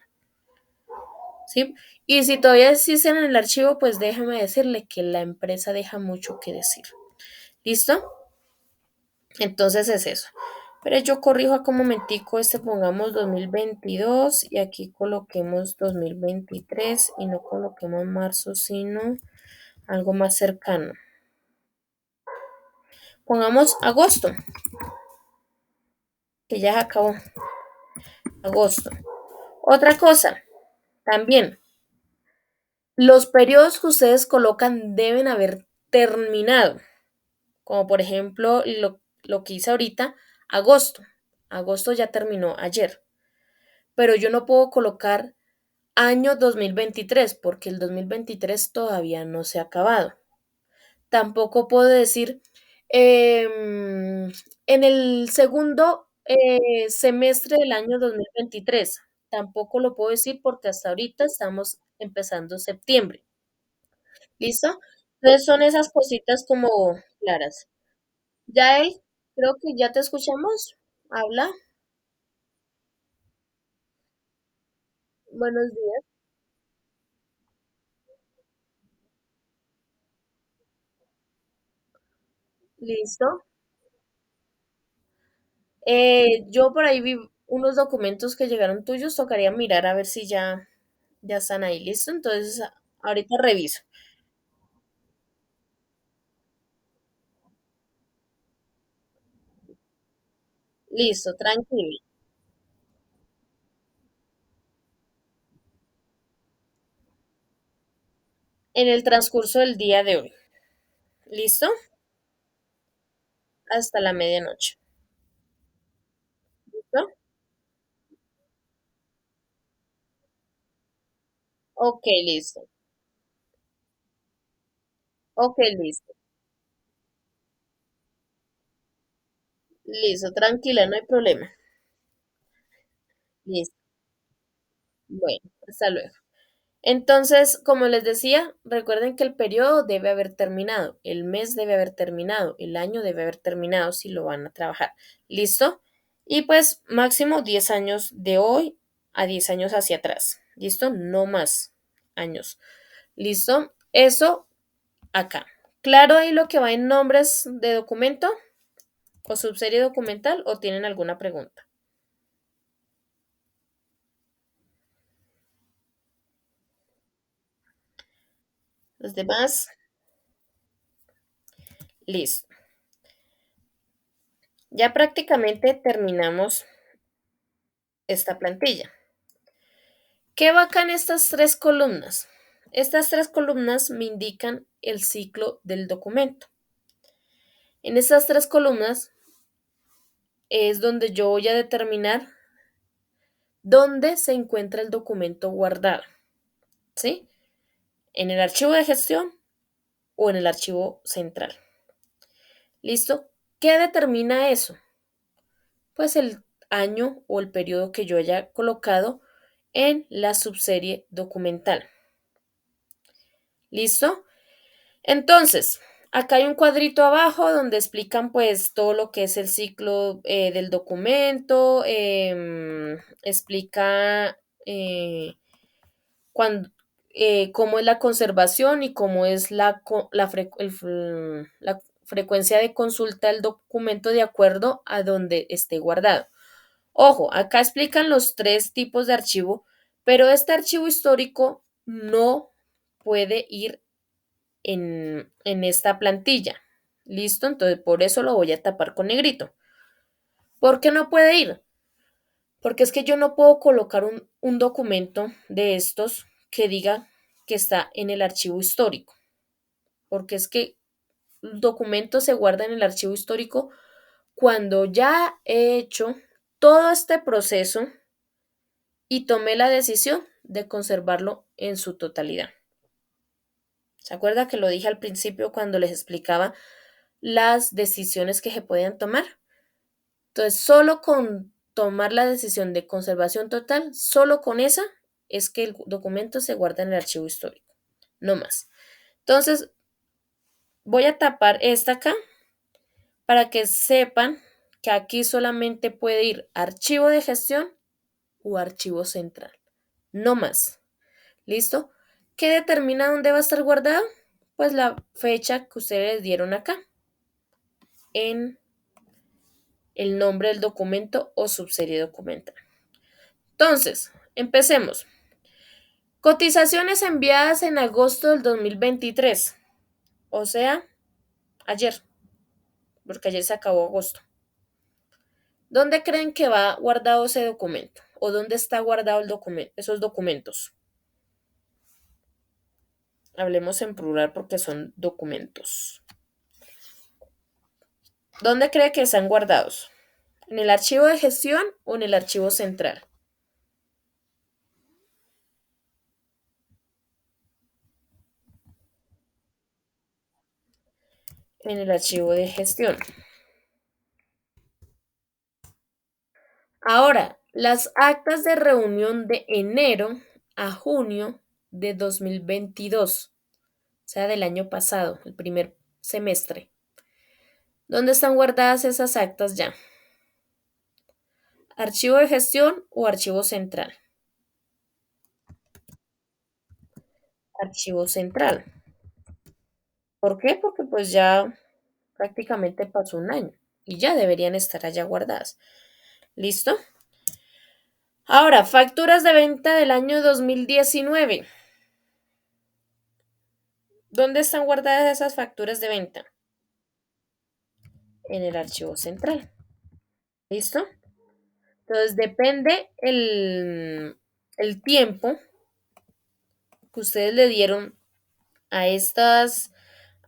¿Sí? Y si todavía existen en el archivo, pues déjame decirle que la empresa deja mucho que decir. ¿Listo? Entonces es eso. Pero yo corrijo acá un momentico, pongamos 2022 y aquí coloquemos 2023 y no coloquemos marzo, sino algo más cercano. Pongamos agosto, que ya se acabó. Agosto. Otra cosa, también, los periodos que ustedes colocan deben haber terminado, como por ejemplo lo que hice ahorita, agosto. Agosto ya terminó ayer, pero yo no puedo colocar año 2023, porque el 2023 todavía no se ha acabado. Tampoco puedo decir en el segundo semestre del año 2023. Tampoco lo puedo decir porque hasta ahorita estamos empezando septiembre. ¿Listo? Entonces son esas cositas como claras. Ya él, creo que ya te escuchamos. Habla. Buenos días. Listo. Yo por ahí vi unos documentos que llegaron tuyos, tocaría mirar a ver si ya están ahí, ¿listo? Entonces, ahorita reviso. Listo, tranquilo. En el transcurso del día de hoy. ¿Listo? Hasta la medianoche. ¿Listo? Ok, listo. Ok, listo. Listo, tranquila, no hay problema. Listo. Bueno, hasta luego. Entonces, como les decía, recuerden que el periodo debe haber terminado, el mes debe haber terminado, el año debe haber terminado si lo van a trabajar. ¿Listo? Y pues máximo 10 años de hoy a 10 años hacia atrás. ¿Listo? No más años. ¿Listo? Eso acá. ¿Claro ahí lo que va en nombres de documento o subserie documental o tienen alguna pregunta? Los demás, listo. Ya prácticamente terminamos esta plantilla. ¿Qué va acá en estas tres columnas? Estas tres columnas me indican el ciclo del documento. En estas tres columnas es donde yo voy a determinar dónde se encuentra el documento guardado, ¿sí? En el archivo de gestión o en el archivo central. ¿Listo? ¿Qué determina eso? Pues el año o el periodo que yo haya colocado en la subserie documental. ¿Listo? Entonces, acá hay un cuadrito abajo donde explican pues todo lo que es el ciclo del documento, explica cuán- cómo es la conservación y cómo es la frecuencia de consulta del documento de acuerdo a donde esté guardado. Ojo, acá explican los tres tipos de archivo, pero este archivo histórico no puede ir en esta plantilla. ¿Listo? Entonces, por eso lo voy a tapar con negrito. ¿Por qué no puede ir? Porque es que yo no puedo colocar un documento de estos que diga que está en el archivo histórico. Porque es que el documento se guarda en el archivo histórico cuando ya he hecho todo este proceso y tomé la decisión de conservarlo en su totalidad. ¿Se acuerda que lo dije al principio cuando les explicaba las decisiones que se podían tomar? Entonces, solo con tomar la decisión de conservación total, solo con esa es que el documento se guarda en el archivo histórico, no más. Entonces, voy a tapar esta acá para que sepan que aquí solamente puede ir archivo de gestión o archivo central, no más. ¿Listo? ¿Qué determina dónde va a estar guardado? Pues la fecha que ustedes dieron acá en el nombre del documento o subserie documental. Entonces, empecemos. Cotizaciones enviadas en agosto del 2023, o sea, ayer, porque ayer se acabó agosto. ¿Dónde creen que va guardado ese documento? ¿O dónde está guardado el documento, esos documentos? Hablemos en plural porque son documentos. ¿Dónde cree que están guardados? ¿En el archivo de gestión o en el archivo central? En el archivo de gestión. Ahora, las actas de reunión de enero a junio de 2022, o sea, del año pasado, el primer semestre. ¿Dónde están guardadas esas actas ya? ¿Archivo de gestión o archivo central? Archivo central. ¿Por qué? Porque pues ya prácticamente pasó un año y ya deberían estar allá guardadas. ¿Listo? Ahora, facturas de venta del año 2019. ¿Dónde están guardadas esas facturas de venta? En el archivo central. ¿Listo? Entonces depende el tiempo que ustedes le dieron a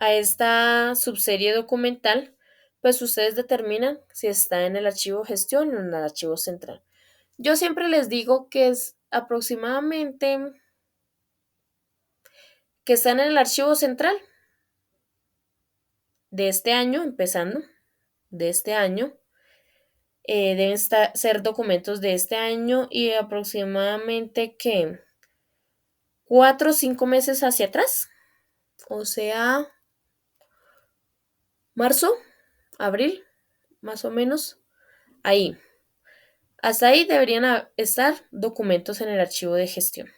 a esta subserie documental, pues ustedes determinan si está en el archivo gestión o en el archivo central. Yo siempre les digo que es aproximadamente que están en el archivo central, de este año, empezando, de este año. Deben ser documentos de este año y aproximadamente que 4 o 5 meses hacia atrás, o sea, marzo, abril, más o menos, ahí. Hasta ahí deberían estar documentos en el archivo de gestión.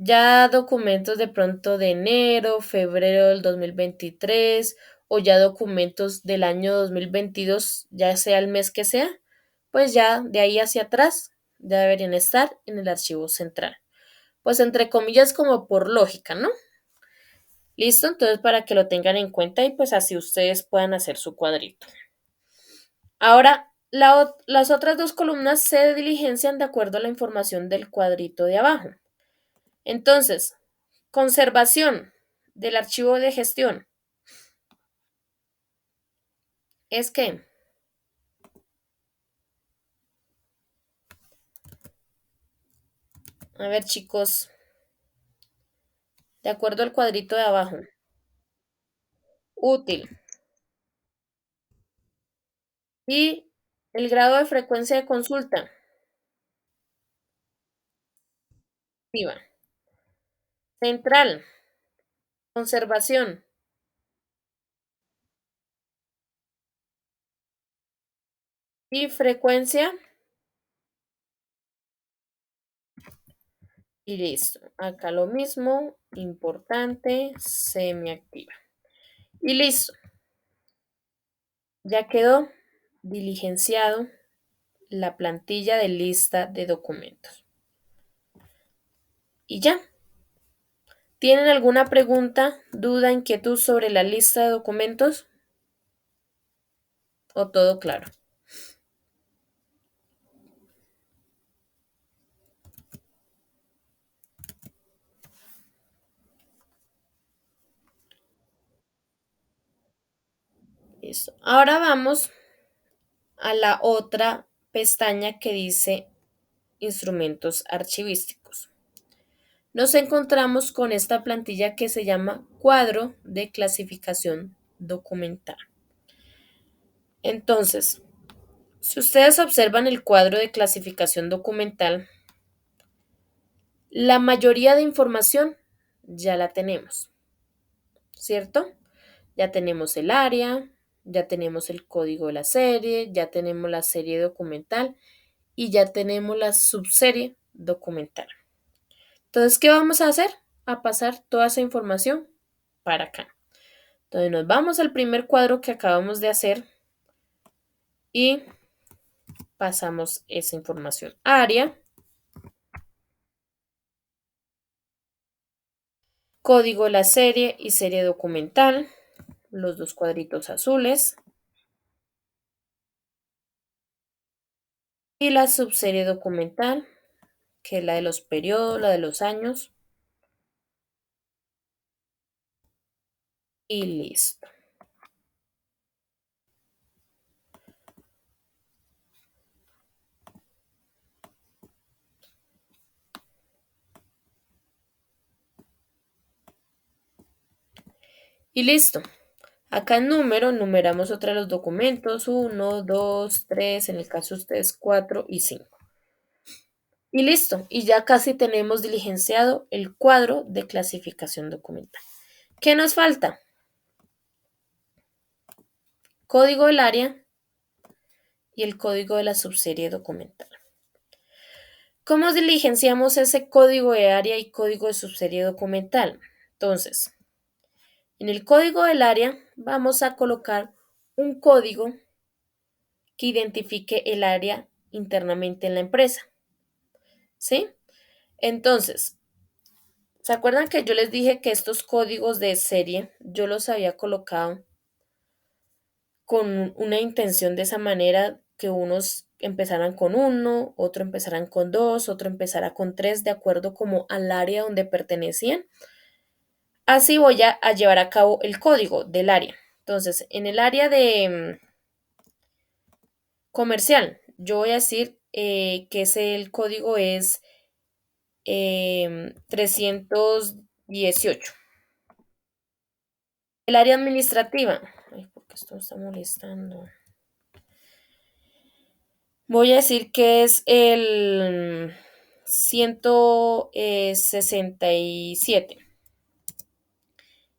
Ya documentos de pronto de enero, febrero del 2023 o ya documentos del año 2022, ya sea el mes que sea, pues ya de ahí hacia atrás ya deberían estar en el archivo central. Pues entre comillas como por lógica, ¿no? Listo, entonces para que lo tengan en cuenta y pues así ustedes puedan hacer su cuadrito. Ahora, las otras dos columnas se diligencian de acuerdo a la información del cuadrito de abajo. Entonces, conservación del archivo de gestión. Es que, a ver chicos, de acuerdo al cuadrito de abajo, útil y el grado de frecuencia de consulta, activa. Central, conservación y frecuencia y listo. Acá lo mismo, importante, semiactiva. Y listo, ya quedó diligenciado la plantilla de lista de documentos. Y ya. ¿Tienen alguna pregunta, duda, inquietud sobre la lista de documentos? ¿O todo claro? Listo. Ahora vamos a la otra pestaña que dice instrumentos archivísticos. Nos encontramos con esta plantilla que se llama cuadro de clasificación documental. Entonces, si ustedes observan el cuadro de clasificación documental, la mayoría de información ya la tenemos, ¿cierto? Ya tenemos el área, ya tenemos el código de la serie, ya tenemos la serie documental y ya tenemos la subserie documental. Entonces, ¿qué vamos a hacer? A pasar toda esa información para acá. Entonces nos vamos al primer cuadro que acabamos de hacer y pasamos esa información. Área, código de la serie y serie documental, los dos cuadritos azules, y la subserie documental, que es la de los periodos, la de los años, y listo. Y listo. Acá en número, numeramos otra de los documentos, 1, 2, 3, en el caso de ustedes 4 y 5. Y listo, y ya casi tenemos diligenciado el cuadro de clasificación documental. ¿Qué nos falta? Código del área y el código de la subserie documental. ¿Cómo diligenciamos ese código de área y código de subserie documental? Entonces, en el código del área vamos a colocar un código que identifique el área internamente en la empresa. ¿Sí? Entonces, ¿se acuerdan que yo les dije que estos códigos de serie yo los había colocado con una intención de esa manera que unos empezaran con uno, otro empezaran con dos, otro empezara con tres, de acuerdo como al área donde pertenecían? Así voy a llevar a cabo el código del área. Entonces, en el área de comercial, yo voy a decir que el código es 318. El área administrativa. Ay, ¿por qué esto me está molestando? Voy a decir que es el 167.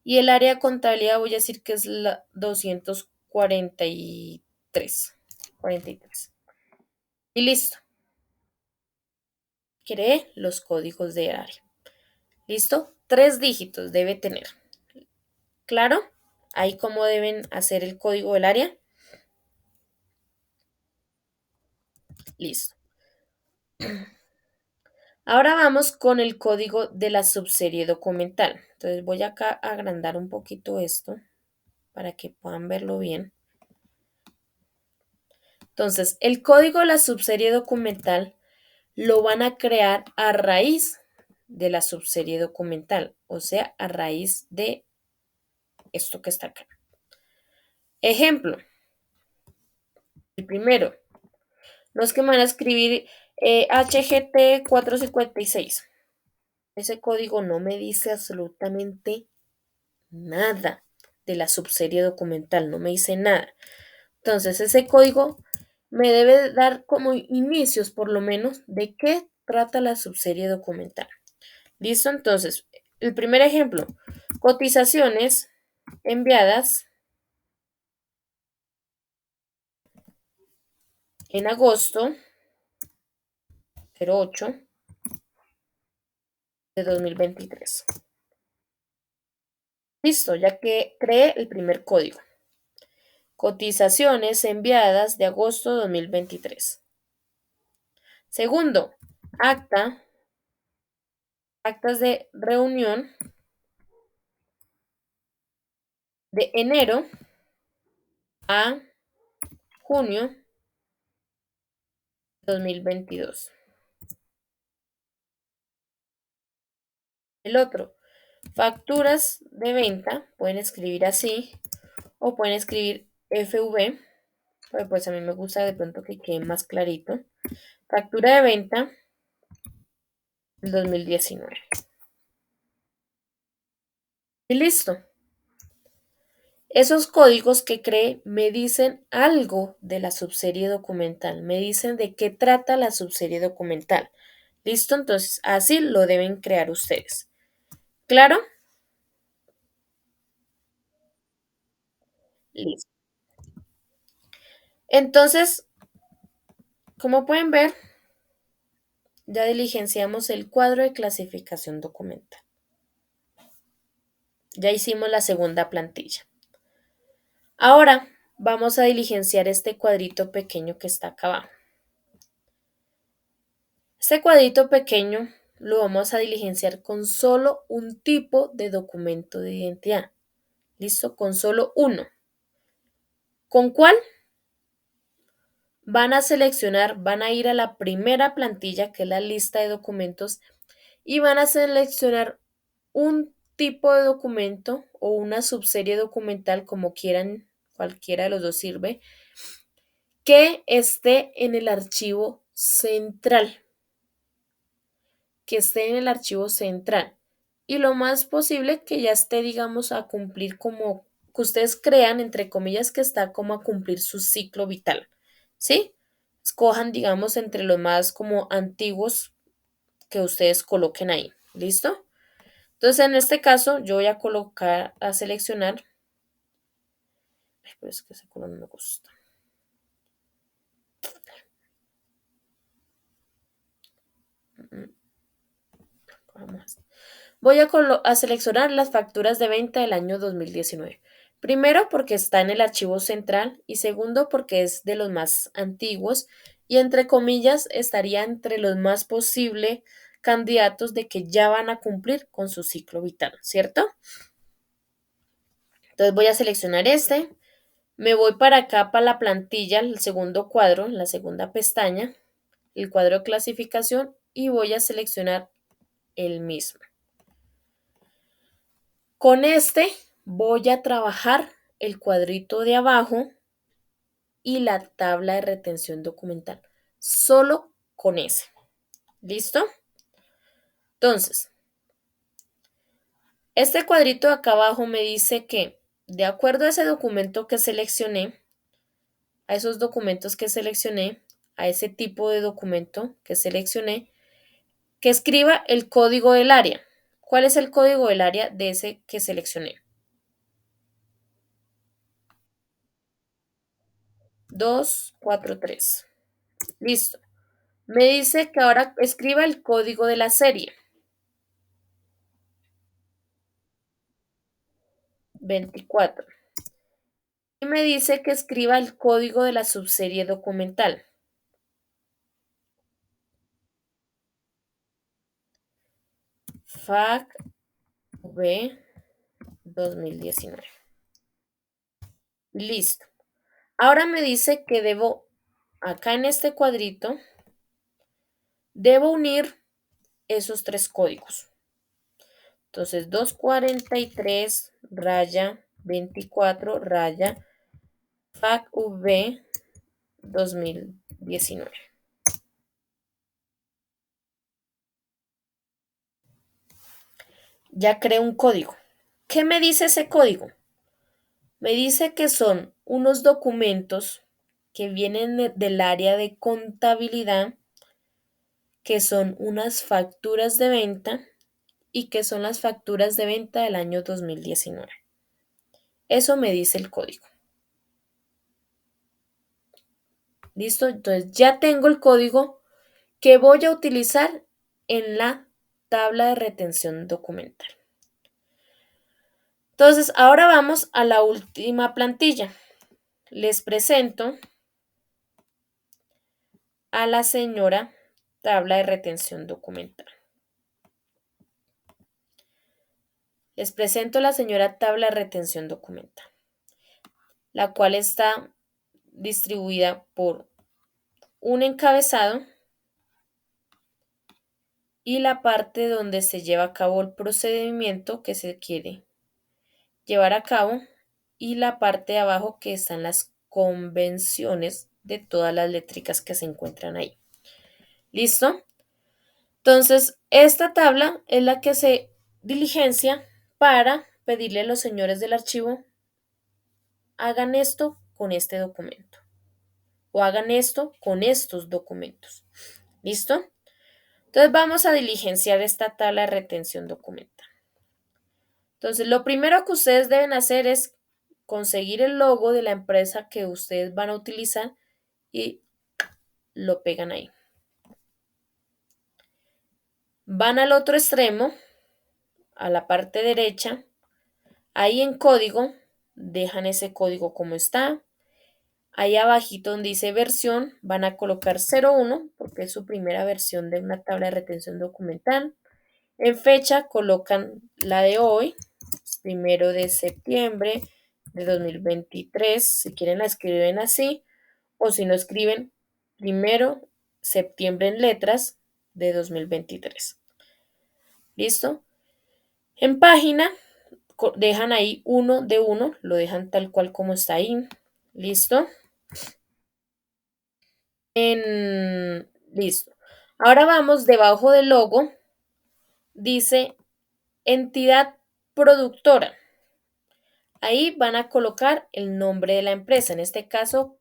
Y el área de contabilidad voy a decir que es la 243. 43. Y listo. Creé los códigos de área. ¿Listo? 3 dígitos debe tener. ¿Claro? Ahí cómo deben hacer el código del área. Listo. Ahora vamos con el código de la subserie documental. Entonces voy acá a agrandar un poquito esto para que puedan verlo bien. Entonces, el código de la subserie documental lo van a crear a raíz de la subserie documental, o sea, a raíz de esto que está acá. Ejemplo, el primero, los que van a escribir HGT 456. Ese código no me dice absolutamente nada de la subserie documental, no me dice nada. Entonces, ese código me debe dar como inicios, por lo menos, de qué trata la subserie documental. ¿Listo? Entonces, el primer ejemplo, cotizaciones enviadas en agosto 08 de 2023. Listo, ya que creé el primer código. Cotizaciones enviadas de agosto de 2023. Segundo, actas de reunión de enero a junio de 2022. El otro, facturas de venta, pueden escribir así o pueden escribir FV, pero pues a mí me gusta de pronto que quede más clarito. Factura de venta del 2019. Y listo. Esos códigos que creé me dicen algo de la subserie documental, me dicen de qué trata la subserie documental. ¿Listo? Entonces, así lo deben crear ustedes. ¿Claro? Listo. Entonces, como pueden ver, ya diligenciamos el cuadro de clasificación documental. Ya hicimos la segunda plantilla. Ahora vamos a diligenciar este cuadrito pequeño que está acá abajo. Este cuadrito pequeño lo vamos a diligenciar con solo un tipo de documento de identidad. ¿Listo? Con solo uno. ¿Con cuál? Van a seleccionar, van a ir a la primera plantilla, que es la lista de documentos, y van a seleccionar un tipo de documento o una subserie documental, como quieran, cualquiera de los dos sirve, que esté en el archivo central. Que esté en el archivo central. Y lo más posible que ya esté, digamos, a cumplir como que ustedes crean, entre comillas, que está como a cumplir su ciclo vital. ¿Sí? Escojan, digamos, entre los más como antiguos que ustedes coloquen ahí. ¿Listo? Entonces, en este caso, yo voy a colocar, a seleccionar. Ay, pero es que ese color no me gusta. Vamos. Voy a seleccionar las facturas de venta del año 2019. Primero porque está en el archivo central y segundo porque es de los más antiguos y entre comillas estaría entre los más posibles candidatos de que ya van a cumplir con su ciclo vital, ¿cierto? Entonces voy a seleccionar este, me voy para acá, para la plantilla, el segundo cuadro, la segunda pestaña, el cuadro de clasificación y voy a seleccionar el mismo. Con este voy a trabajar el cuadrito de abajo y la tabla de retención documental. Solo con ese. ¿Listo? Entonces, este cuadrito de acá abajo me dice que de acuerdo a ese documento que seleccioné, a esos documentos que seleccioné, a ese tipo de documento que seleccioné, que escriba el código del área. ¿Cuál es el código del área de ese que seleccioné? 243. Listo. Me dice que ahora escriba el código de la serie. 24. Y me dice que escriba el código de la subserie documental. FACV 2019. Listo. Ahora me dice que debo, acá en este cuadrito, debo unir esos tres códigos. Entonces, 243 raya 24 raya FACV 2019. Ya creé un código. ¿Qué me dice ese código? Me dice que son unos documentos que vienen del área de contabilidad, que son unas facturas de venta y que son las facturas de venta del año 2019. Eso me dice el código. ¿Listo? Entonces ya tengo el código que voy a utilizar en la tabla de retención documental. Entonces, ahora vamos a la última plantilla. Les presento a la señora tabla de retención documental. Les presento a la señora tabla de retención documental, la cual está distribuida por un encabezado y la parte donde se lleva a cabo el procedimiento que se quiere llevar a cabo y la parte de abajo que están las convenciones de todas las létricas que se encuentran ahí. ¿Listo? Entonces, esta tabla es la que se diligencia para pedirle a los señores del archivo, hagan esto con este documento o hagan esto con estos documentos. ¿Listo? Entonces vamos a diligenciar esta tabla de retención documental. Entonces, lo primero que ustedes deben hacer es conseguir el logo de la empresa que ustedes van a utilizar y lo pegan ahí. Van al otro extremo, a la parte derecha, ahí en código, dejan ese código como está. Ahí abajito donde dice versión, van a colocar 01 porque es su primera versión de una tabla de retención documental. En fecha colocan la de hoy, 1 de septiembre de 2023, si quieren la escriben así, o si no escriben 1 de septiembre en letras de 2023. ¿Listo? En página dejan ahí 1 de 1, lo dejan tal cual como está ahí. ¿Listo? Listo. Ahora vamos debajo del logo, dice entidad productora. Ahí van a colocar el nombre de la empresa, en este caso,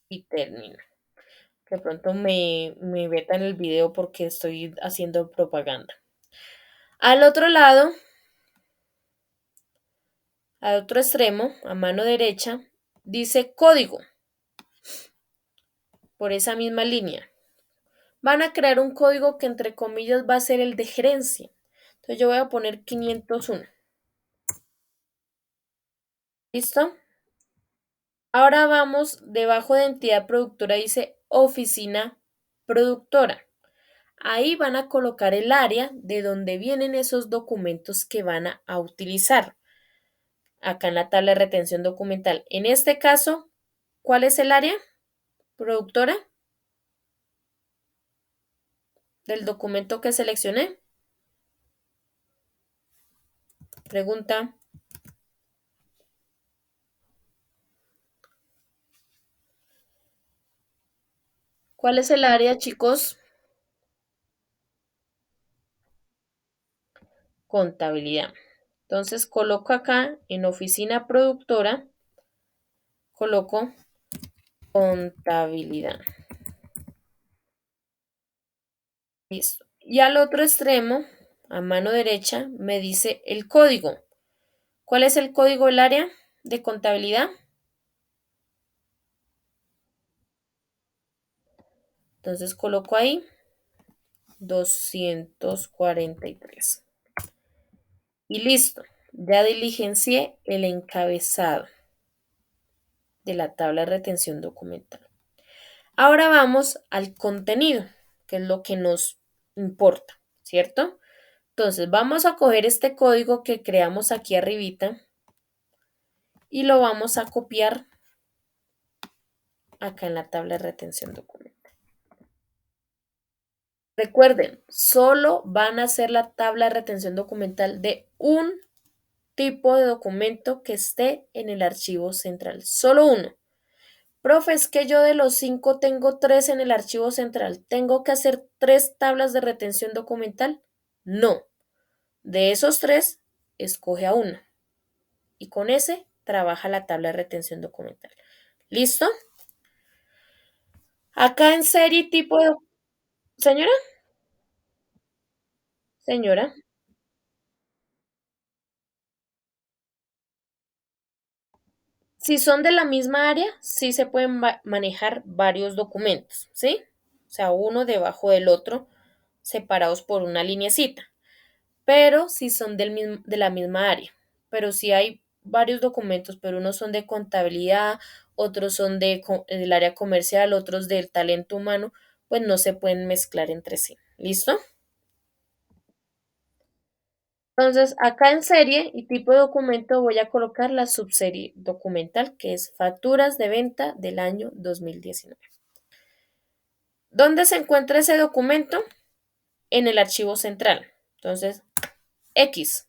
y termina. De pronto me vetan el video porque estoy haciendo propaganda. Al otro lado, al otro extremo, a mano derecha, dice código, por esa misma línea. Van a crear un código que entre comillas va a ser el de gerencia. Entonces yo voy a poner 501. ¿Listo? Ahora vamos, debajo de entidad productora dice oficina productora. Ahí van a colocar el área de donde vienen esos documentos que van a utilizar. Acá en la tabla de retención documental. En este caso, ¿cuál es el área productora del documento que seleccioné? Pregunta. ¿Cuál es el área, chicos? contabilidad. Entonces coloco acá en oficina productora, coloco contabilidad. Listo. Y al otro extremo, a mano derecha, me dice el código. ¿Cuál es el código del área de contabilidad? Entonces coloco ahí 243. Y listo. Ya diligencié el encabezado de la tabla de retención documental. Ahora vamos al contenido, que es lo que nos importa, ¿cierto? Entonces vamos a coger este código que creamos aquí arribita y lo vamos a copiar acá en la tabla de retención documental. Recuerden, solo van a hacer la tabla de retención documental de un tipo de documento que esté en el archivo central. Solo uno. Profe, es que yo de los 5 tengo 3 en el archivo central. ¿Tengo que hacer 3 tablas de retención documental? No. De esos 3, escoge a uno. Y con ese trabaja la tabla de retención documental. ¿Listo? Acá en serie tipo de... Señora, señora. Si son de la misma área, sí se pueden manejar varios documentos, ¿sí? O sea, uno debajo del otro, separados por una linecita. Pero si son de la misma área. Pero si hay varios documentos, pero unos son de contabilidad, otros son del área comercial, otros del talento humano, pues no se pueden mezclar entre sí. ¿Listo? Entonces, acá en serie y tipo de documento voy a colocar la subserie documental, que es facturas de venta del año 2019. ¿Dónde se encuentra ese documento? En el archivo central. Entonces, X.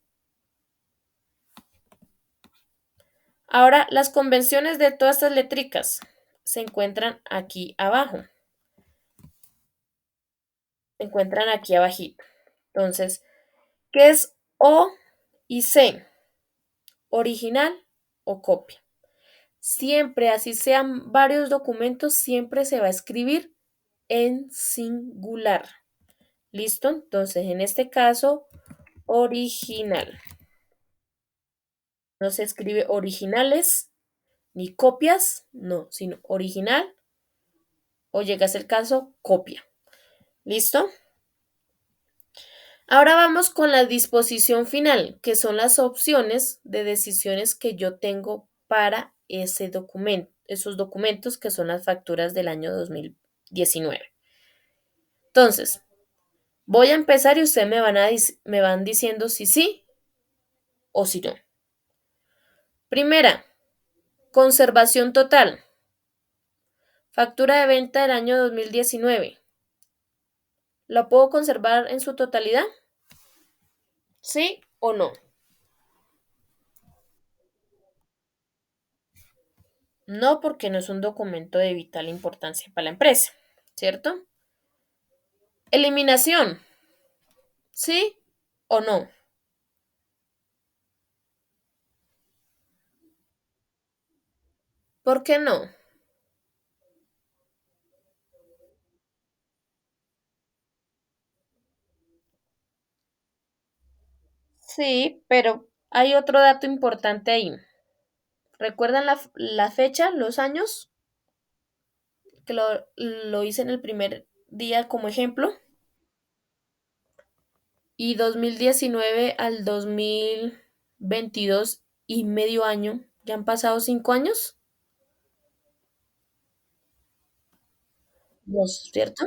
Ahora, las convenciones de todas estas letricas se encuentran aquí abajo. Se encuentran aquí abajito. Entonces, ¿qué es O y C? Original o copia. Siempre, así sean varios documentos, siempre se va a escribir en singular. ¿Listo? Entonces, en este caso, original. No se escribe originales ni copias, no, sino original o llega a ser caso, copia. ¿Listo? Ahora vamos con la disposición final, que son las opciones de decisiones que yo tengo para ese documento, esos documentos que son las facturas del año 2019. Entonces, voy a empezar y ustedes me van diciendo si sí o si no. Primera, conservación total. Factura de venta del año 2019. ¿La puedo conservar en su totalidad? ¿Sí o no? No, porque no es un documento de vital importancia para la empresa, ¿cierto? Eliminación, ¿sí o no? ¿Por qué no? Sí, pero hay otro dato importante ahí. ¿Recuerdan la fecha, los años? Que lo hice en el primer día como ejemplo. Y 2019 al 2022 y medio año, ¿ya han pasado 5 años? No, ¿cierto?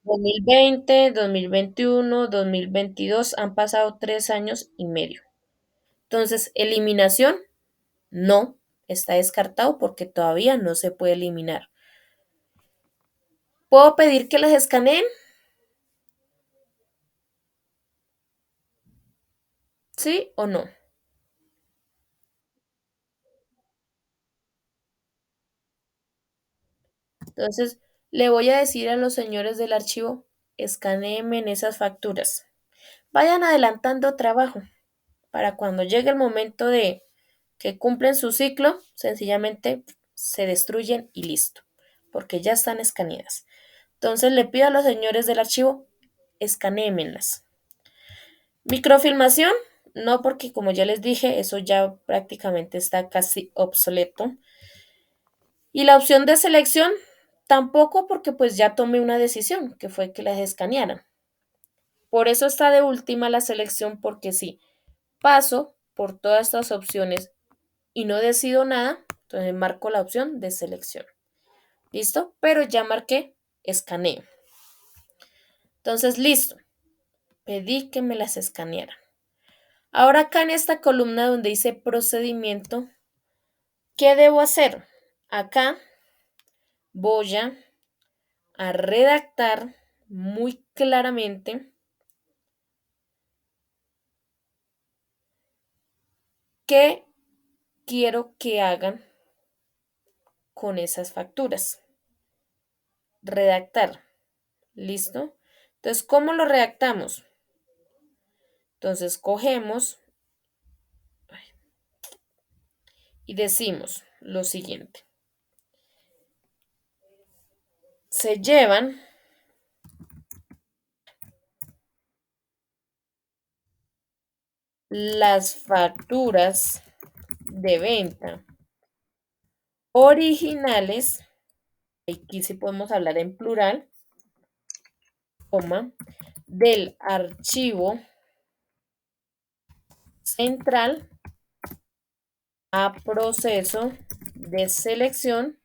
2020, 2021, 2022 han pasado 3 años y medio. Entonces, eliminación, no, está descartado porque todavía no se puede eliminar. ¿Puedo pedir que las escaneen? ¿Sí o no? Entonces, le voy a decir a los señores del archivo, escanéenme en esas facturas. vayan adelantando trabajo para cuando llegue el momento de que cumplen su ciclo, sencillamente se destruyen y listo, porque ya están escaneadas. Entonces le pido a los señores del archivo, escanéenmelas. Microfilmación, no, porque como ya les dije, eso ya prácticamente está casi obsoleto. Y la opción de selección, tampoco, porque pues ya tomé una decisión, que fue que las escanearan. Por eso está de última la selección, porque si paso por todas estas opciones y no decido nada, entonces marco la opción de selección. ¿Listo? Pero ya marqué escaneo. Entonces, listo. Pedí que me las escanearan. Ahora acá en esta columna donde dice procedimiento, ¿qué debo hacer? Acá voy a redactar muy claramente qué quiero que hagan con esas facturas. Redactar. ¿Listo? Entonces, ¿cómo lo redactamos? Entonces, cogemos y decimos lo siguiente. Se llevan las facturas de venta originales, aquí sí podemos hablar en plural, coma, del archivo central a proceso de selección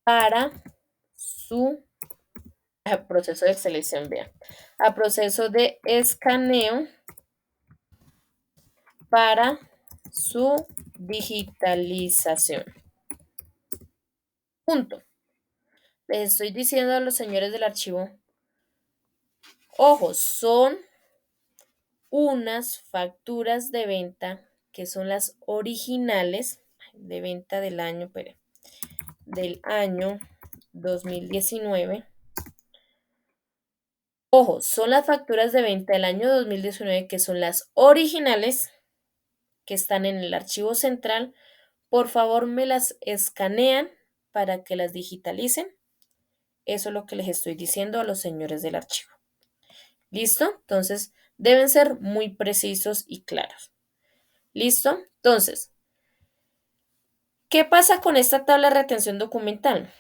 para su proceso de selección, vean, a proceso de escaneo para su digitalización. Punto. Les estoy diciendo a los señores del archivo, ojo, son unas facturas de venta que son las originales de venta del año, del año 2019. Ojo, son las facturas de venta del año 2019 que son las originales que están en el archivo central. Por favor, me las escanean para que las digitalicen. Eso es lo que les estoy diciendo a los señores del archivo. ¿Listo? Entonces, deben ser muy precisos y claros. ¿Listo? Entonces, ¿qué pasa con esta tabla de retención documental?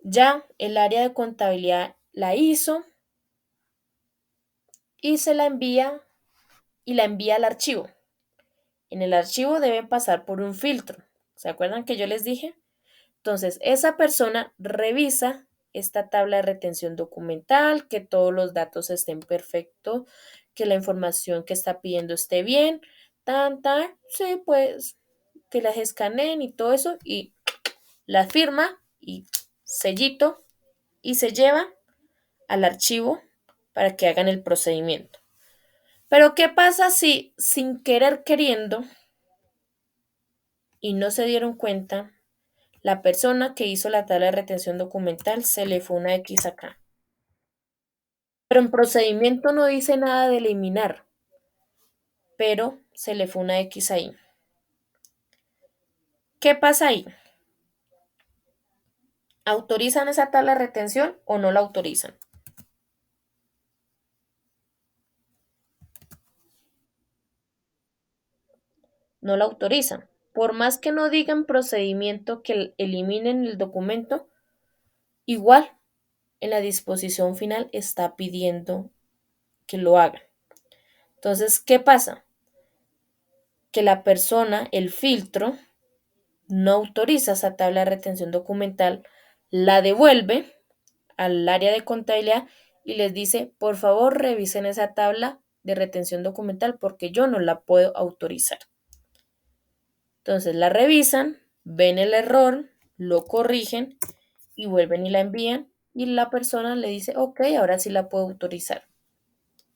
Ya el área de contabilidad la hizo y se la envía y la envía al archivo. En el archivo deben pasar por un filtro. ¿Se acuerdan que yo les dije? Entonces, esa persona revisa esta tabla de retención documental, que todos los datos estén perfectos, que la información que está pidiendo esté bien, sí, pues que las escaneen y todo eso, y la firma y sellito, y se lleva al archivo para que hagan el procedimiento. Pero ¿qué pasa si sin querer queriendo y no se dieron cuenta, la persona que hizo la tabla de retención documental se le fue una X acá? Pero en procedimiento no dice nada de eliminar, pero se le fue una X ahí. ¿Qué pasa ahí? ¿Autorizan esa tabla de retención o no la autorizan? No la autorizan. Por más que no digan procedimiento que eliminen el documento, igual en la disposición final está pidiendo que lo hagan. Entonces, ¿qué pasa? Que la persona, el filtro, no autoriza esa tabla de retención documental, la devuelve al área de contabilidad y les dice, por favor, revisen esa tabla de retención documental porque yo no la puedo autorizar. Entonces la revisan, ven el error, lo corrigen y vuelven y la envían y la persona le dice, ok, ahora sí la puedo autorizar.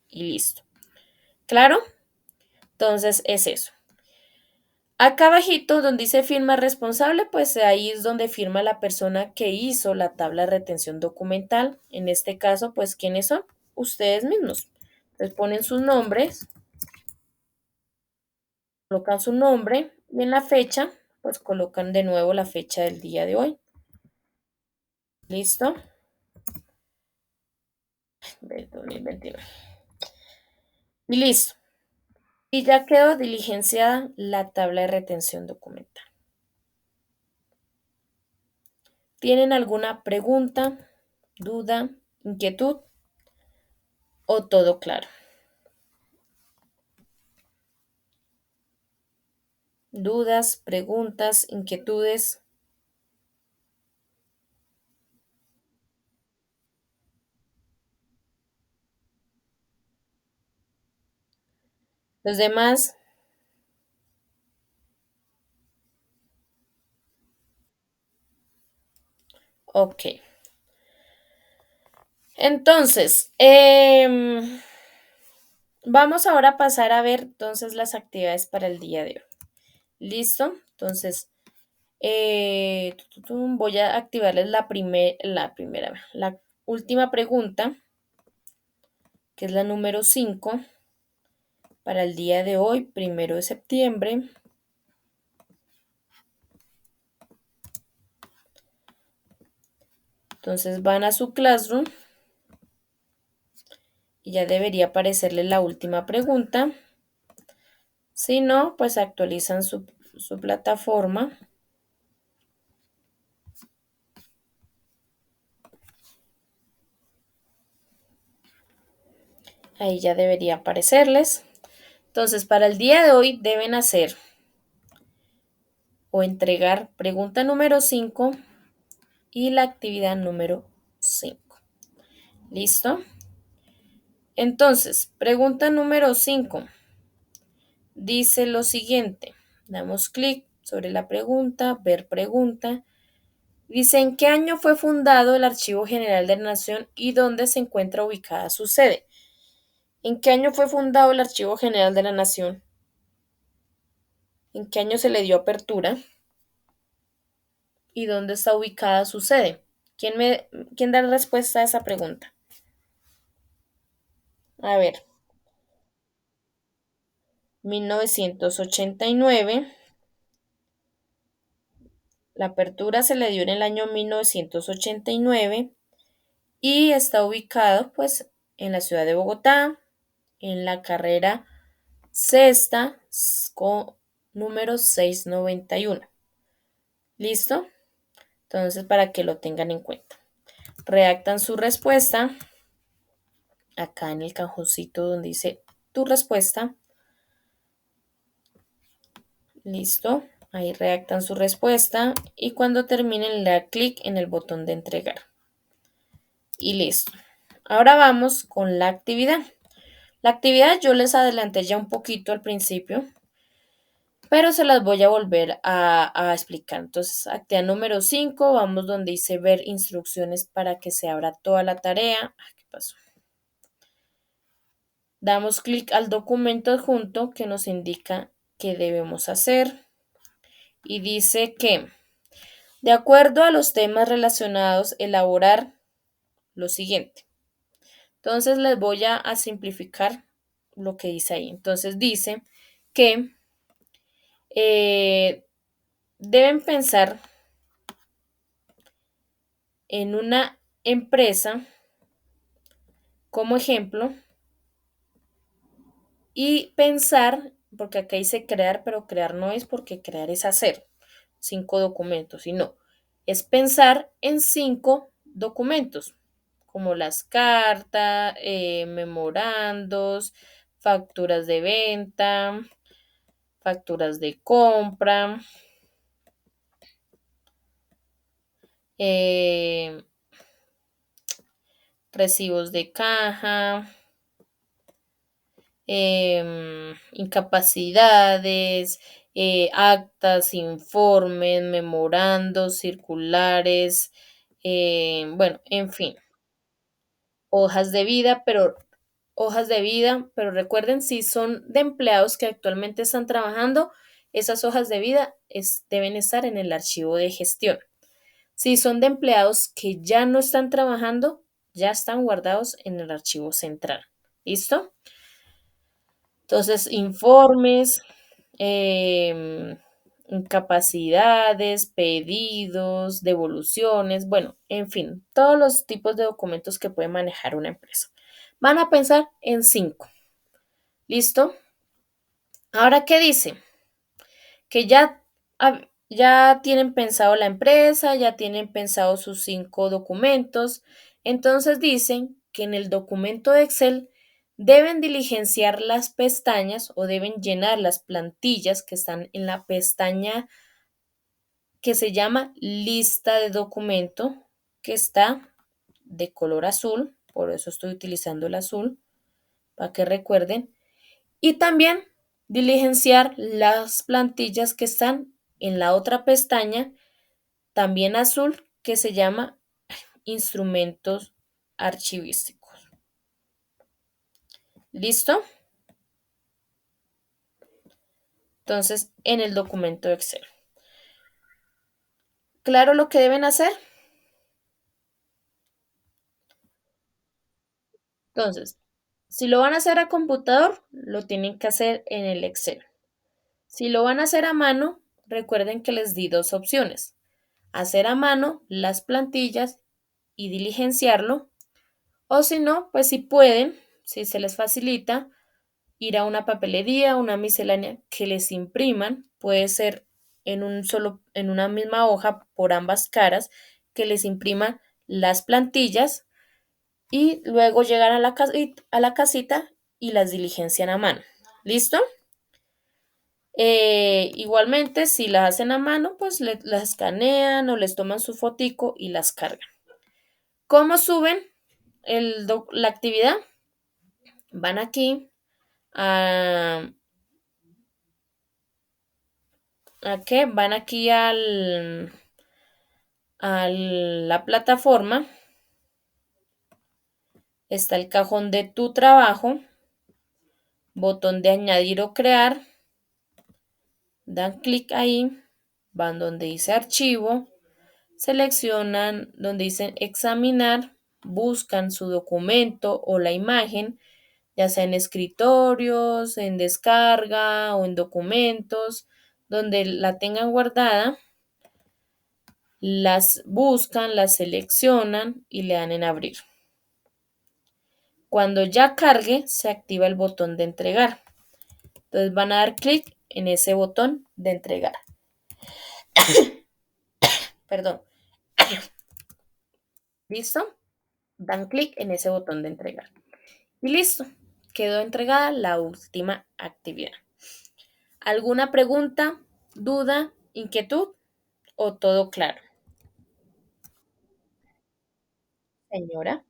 Y listo. ¿Claro? Entonces es eso. Acá abajito donde dice firma responsable, pues ahí es donde firma la persona que hizo la tabla de retención documental. En este caso, pues, ¿quiénes son? Ustedes mismos. Les ponen sus nombres, colocan su nombre y en la fecha, pues colocan de nuevo la fecha del día de hoy. ¿Listo? Del 2029. Y listo. Y ya quedó diligenciada la tabla de retención documental. ¿Tienen alguna pregunta, duda, inquietud o todo claro? Dudas, preguntas, inquietudes. Los demás, ok. Entonces, vamos ahora a pasar a ver entonces las actividades para el día de hoy. ¿Listo? Entonces, voy a activarles la última pregunta, que es la número 5 para el día de hoy, 1 de septiembre. Entonces van a su Classroom y ya debería aparecerles la última pregunta. Si no, pues actualizan su plataforma. Ahí ya debería aparecerles. Entonces, para el día de hoy deben hacer o entregar pregunta número 5 y la actividad número 5. ¿Listo? Entonces, pregunta número 5 dice lo siguiente. Damos clic sobre la pregunta, ver pregunta. Dice, ¿en qué año fue fundado el Archivo General de la Nación y dónde se encuentra ubicada su sede? ¿En qué año fue fundado el Archivo General de la Nación? ¿En qué año se le dio apertura? ¿Y dónde está ubicada su sede? ¿Quién da la respuesta a esa pregunta? A ver, 1989. La apertura se le dio en el año 1989 y está ubicado pues en la ciudad de Bogotá, en la carrera sexta con número 691. ¿Listo? Entonces, para que lo tengan en cuenta. Redactan su respuesta acá en el cajoncito donde dice tu respuesta. Listo. Ahí redactan su respuesta y cuando terminen le da clic en el botón de entregar. Y listo. Ahora vamos con la actividad. La actividad yo les adelanté ya un poquito al principio, pero se las voy a volver a explicar. Entonces, actividad número 5, vamos donde dice ver instrucciones para que se abra toda la tarea. ¿Qué pasó? Damos clic al documento adjunto que nos indica qué debemos hacer y dice que, de acuerdo a los temas relacionados, elaborar lo siguiente. Entonces les voy a simplificar lo que dice ahí. Entonces dice que deben pensar en una empresa como ejemplo y pensar, porque acá dice crear, pero crear no es porque crear es hacer 5 documentos, sino es pensar en 5 documentos, como las cartas, memorandos, facturas de venta, facturas de compra, eh, recibos de caja, incapacidades, actas, informes, memorandos, circulares, bueno, en fin, hojas de vida, pero recuerden si son de empleados que actualmente están trabajando, esas hojas de vida deben estar en el archivo de gestión. Si son de empleados que ya no están trabajando, ya están guardados en el archivo central. ¿Listo? Entonces, informes, incapacidades, pedidos, devoluciones, bueno, en fin, todos los tipos de documentos que puede manejar una empresa. Van a pensar en 5. ¿Listo? Ahora, ¿qué dice? Que ya tienen pensado la empresa, ya tienen pensado sus 5 documentos. Entonces dicen que en el documento de Excel deben diligenciar las pestañas o deben llenar las plantillas que están en la pestaña que se llama lista de documento, que está de color azul, por eso estoy utilizando el azul, para que recuerden. Y también diligenciar las plantillas que están en la otra pestaña, también azul, que se llama instrumentos archivísticos. ¿Listo? Entonces, en el documento de Excel. ¿Claro lo que deben hacer? Entonces, si lo van a hacer a computador, lo tienen que hacer en el Excel. Si lo van a hacer a mano, recuerden que les di 2 opciones. Hacer a mano las plantillas y diligenciarlo. O si no, pues si pueden, si se les facilita, ir a una papelería, una miscelánea que les impriman, puede ser en una misma hoja por ambas caras, que les impriman las plantillas y luego llegan a la casita y las diligencian a mano. ¿Listo? Igualmente, si las hacen a mano, pues las escanean o les toman su fotico y las cargan. ¿Cómo suben la actividad? Van aquí a, ¿a qué? Van aquí a la plataforma, está el cajón de tu trabajo, botón de añadir o crear, dan clic ahí, van donde dice archivo, seleccionan donde dicen examinar, buscan su documento o la imagen, ya sea en escritorios, en descarga o en documentos, donde la tengan guardada, las buscan, las seleccionan y le dan en abrir. Cuando ya cargue, se activa el botón de entregar. Entonces van a dar clic en ese botón de entregar. Perdón. ¿Listo? Dan clic en ese botón de entregar. Y listo. Quedó entregada la última actividad. ¿Alguna pregunta, duda, inquietud o todo claro? Señora.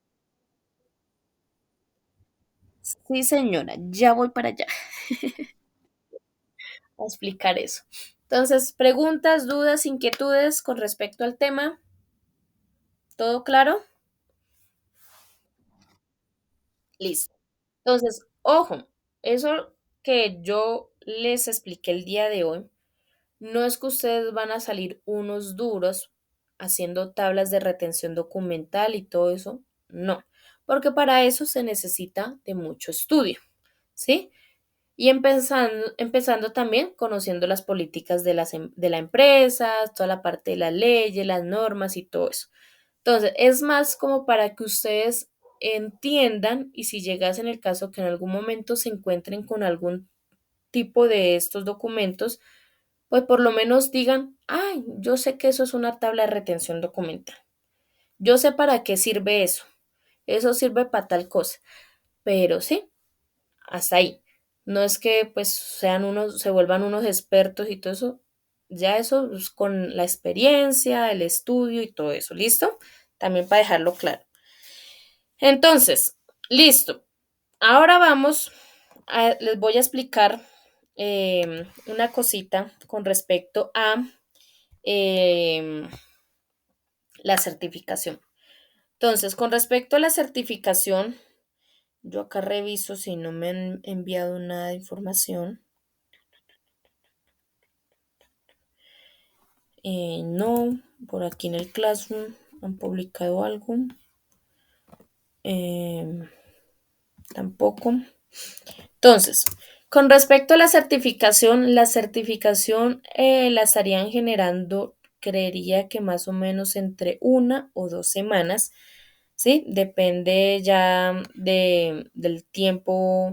Sí, señora, ya voy para allá a explicar eso. Entonces, preguntas, dudas, inquietudes con respecto al tema, ¿todo claro? Listo. Entonces, ojo, eso que yo les expliqué el día de hoy, no es que ustedes van a salir unos duros haciendo tablas de retención documental y todo eso, no, porque para eso se necesita de mucho estudio, ¿sí? Y empezando también conociendo las políticas de la empresa, toda la parte de las leyes, las normas y todo eso. Entonces, es más como para que ustedes entiendan y si llegase en el caso que en algún momento se encuentren con algún tipo de estos documentos, pues por lo menos digan, ay, yo sé que eso es una tabla de retención documental. Yo sé para qué sirve eso. Eso sirve para tal cosa. Pero sí, hasta ahí. No es que pues se vuelvan unos expertos y todo eso. Ya eso es con la experiencia, el estudio y todo eso. ¿Listo? También para dejarlo claro. Entonces, listo. Ahora les voy a explicar una cosita con respecto a em, la certificación. Entonces, con respecto a la certificación, yo acá reviso si no me han enviado nada de información. No, por aquí en el Classroom han publicado algo. Em, Tampoco. Entonces, con respecto a la certificación la estarían generando, creería que más o menos entre 1 o 2 semanas, ¿sí? Depende ya del tiempo,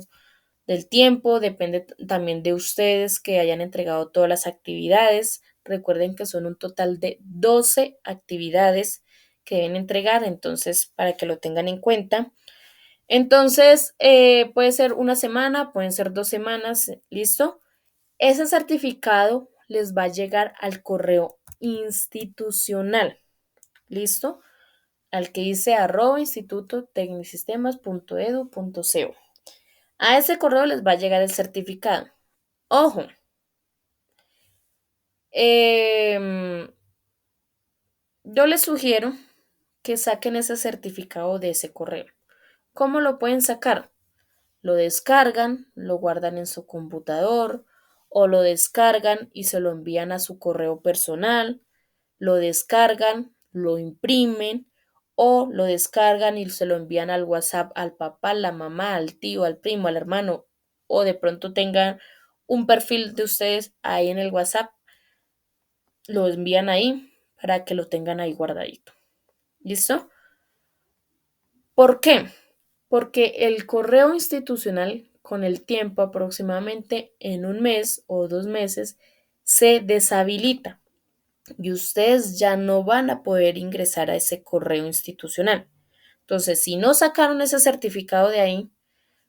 depende también de ustedes que hayan entregado todas las actividades. Recuerden que son un total de 12 actividades que deben entregar, entonces para que lo tengan en cuenta. Entonces, puede ser 1 semana, pueden ser 2 semanas, ¿listo? Ese certificado les va a llegar al correo institucional, ¿listo? Al que dice @institutotecnisistemas.edu.co. A ese correo les va a llegar el certificado. Ojo, em, yo les sugiero que saquen ese certificado de ese correo. ¿Cómo lo pueden sacar? Lo descargan, lo guardan en su computador o lo descargan y se lo envían a su correo personal, lo descargan, lo imprimen o lo descargan y se lo envían al WhatsApp al papá, la mamá, al tío, al primo, al hermano o de pronto tengan un perfil de ustedes ahí en el WhatsApp, lo envían ahí para que lo tengan ahí guardadito. ¿Listo? ¿Por qué? Porque el correo institucional con el tiempo, aproximadamente en 1 mes o 2 meses, se deshabilita y ustedes ya no van a poder ingresar a ese correo institucional. Entonces, si no sacaron ese certificado de ahí,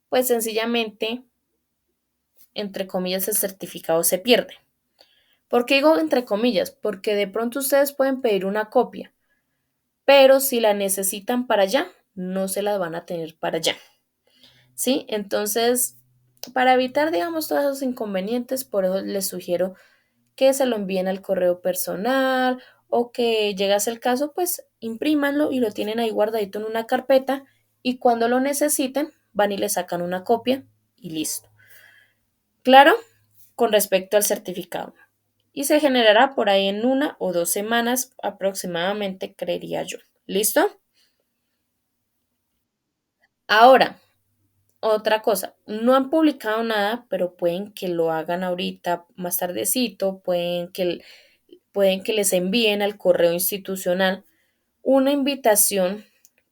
pues sencillamente, entre comillas, el certificado se pierde. ¿Por qué digo entre comillas? Porque de pronto ustedes pueden pedir una copia, pero si la necesitan para allá, no se la van a tener para allá. ¿Sí? Entonces, para evitar, digamos, todos esos inconvenientes, por eso les sugiero que se lo envíen al correo personal o que llegase el caso, pues imprímanlo y lo tienen ahí guardadito en una carpeta y cuando lo necesiten van y le sacan una copia y listo. Claro, con respecto al certificado. Y se generará por ahí en 1 o 2 semanas aproximadamente, creería yo. ¿Listo? Ahora, otra cosa, no han publicado nada, pero pueden que lo hagan ahorita, más tardecito, pueden que les envíen al correo institucional una invitación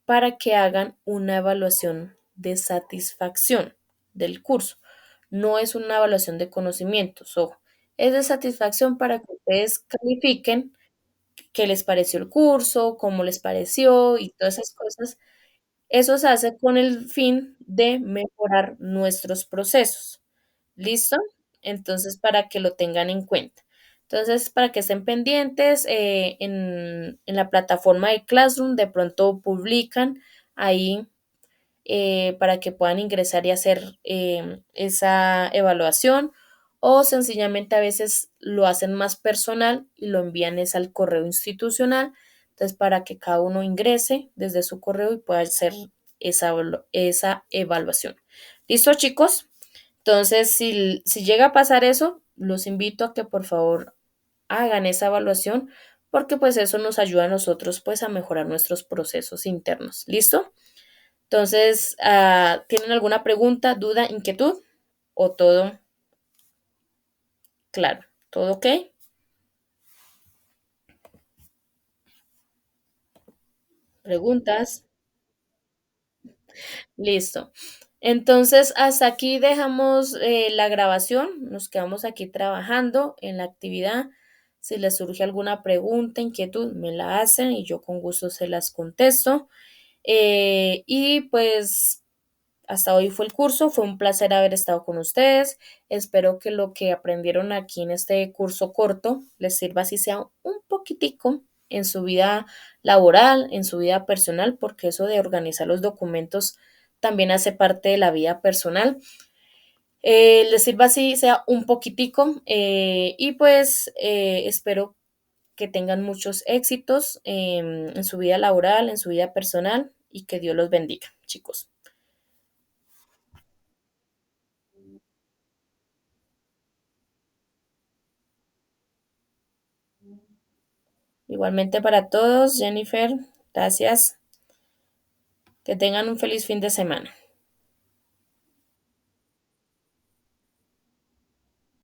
para que hagan una evaluación de satisfacción del curso. No es una evaluación de conocimientos, ojo, es de satisfacción para que ustedes califiquen qué les pareció el curso, cómo les pareció y todas esas cosas. Eso se hace con el fin de mejorar nuestros procesos. ¿Listo? Entonces, para que lo tengan en cuenta. Entonces, para que estén pendientes, en la plataforma de Classroom, de pronto publican ahí para que puedan ingresar y hacer esa evaluación o sencillamente a veces lo hacen más personal y lo envían es al correo institucional. Entonces, para que cada uno ingrese desde su correo y pueda hacer esa evaluación. ¿Listo, chicos? Entonces, si llega a pasar eso, los invito a que por favor hagan esa evaluación porque pues eso nos ayuda a nosotros pues a mejorar nuestros procesos internos. ¿Listo? Entonces, ¿tienen alguna pregunta, duda, inquietud o todo claro? ¿Todo ok? ¿Preguntas? Listo. Entonces, hasta aquí dejamos la grabación. Nos quedamos aquí trabajando en la actividad. Si les surge alguna pregunta, inquietud, me la hacen y yo con gusto se las contesto. Y pues hasta hoy fue el curso, fue un placer haber estado con ustedes. Espero que lo que aprendieron aquí en este curso corto les sirva así sea un poquitico en su vida laboral, en su vida personal, porque eso de organizar los documentos también hace parte de la vida personal. Les sirva así sea un poquitico y pues espero que tengan muchos éxitos en su vida laboral, en su vida personal y que Dios los bendiga, chicos. Igualmente para todos, Jennifer, gracias. Que tengan un feliz fin de semana.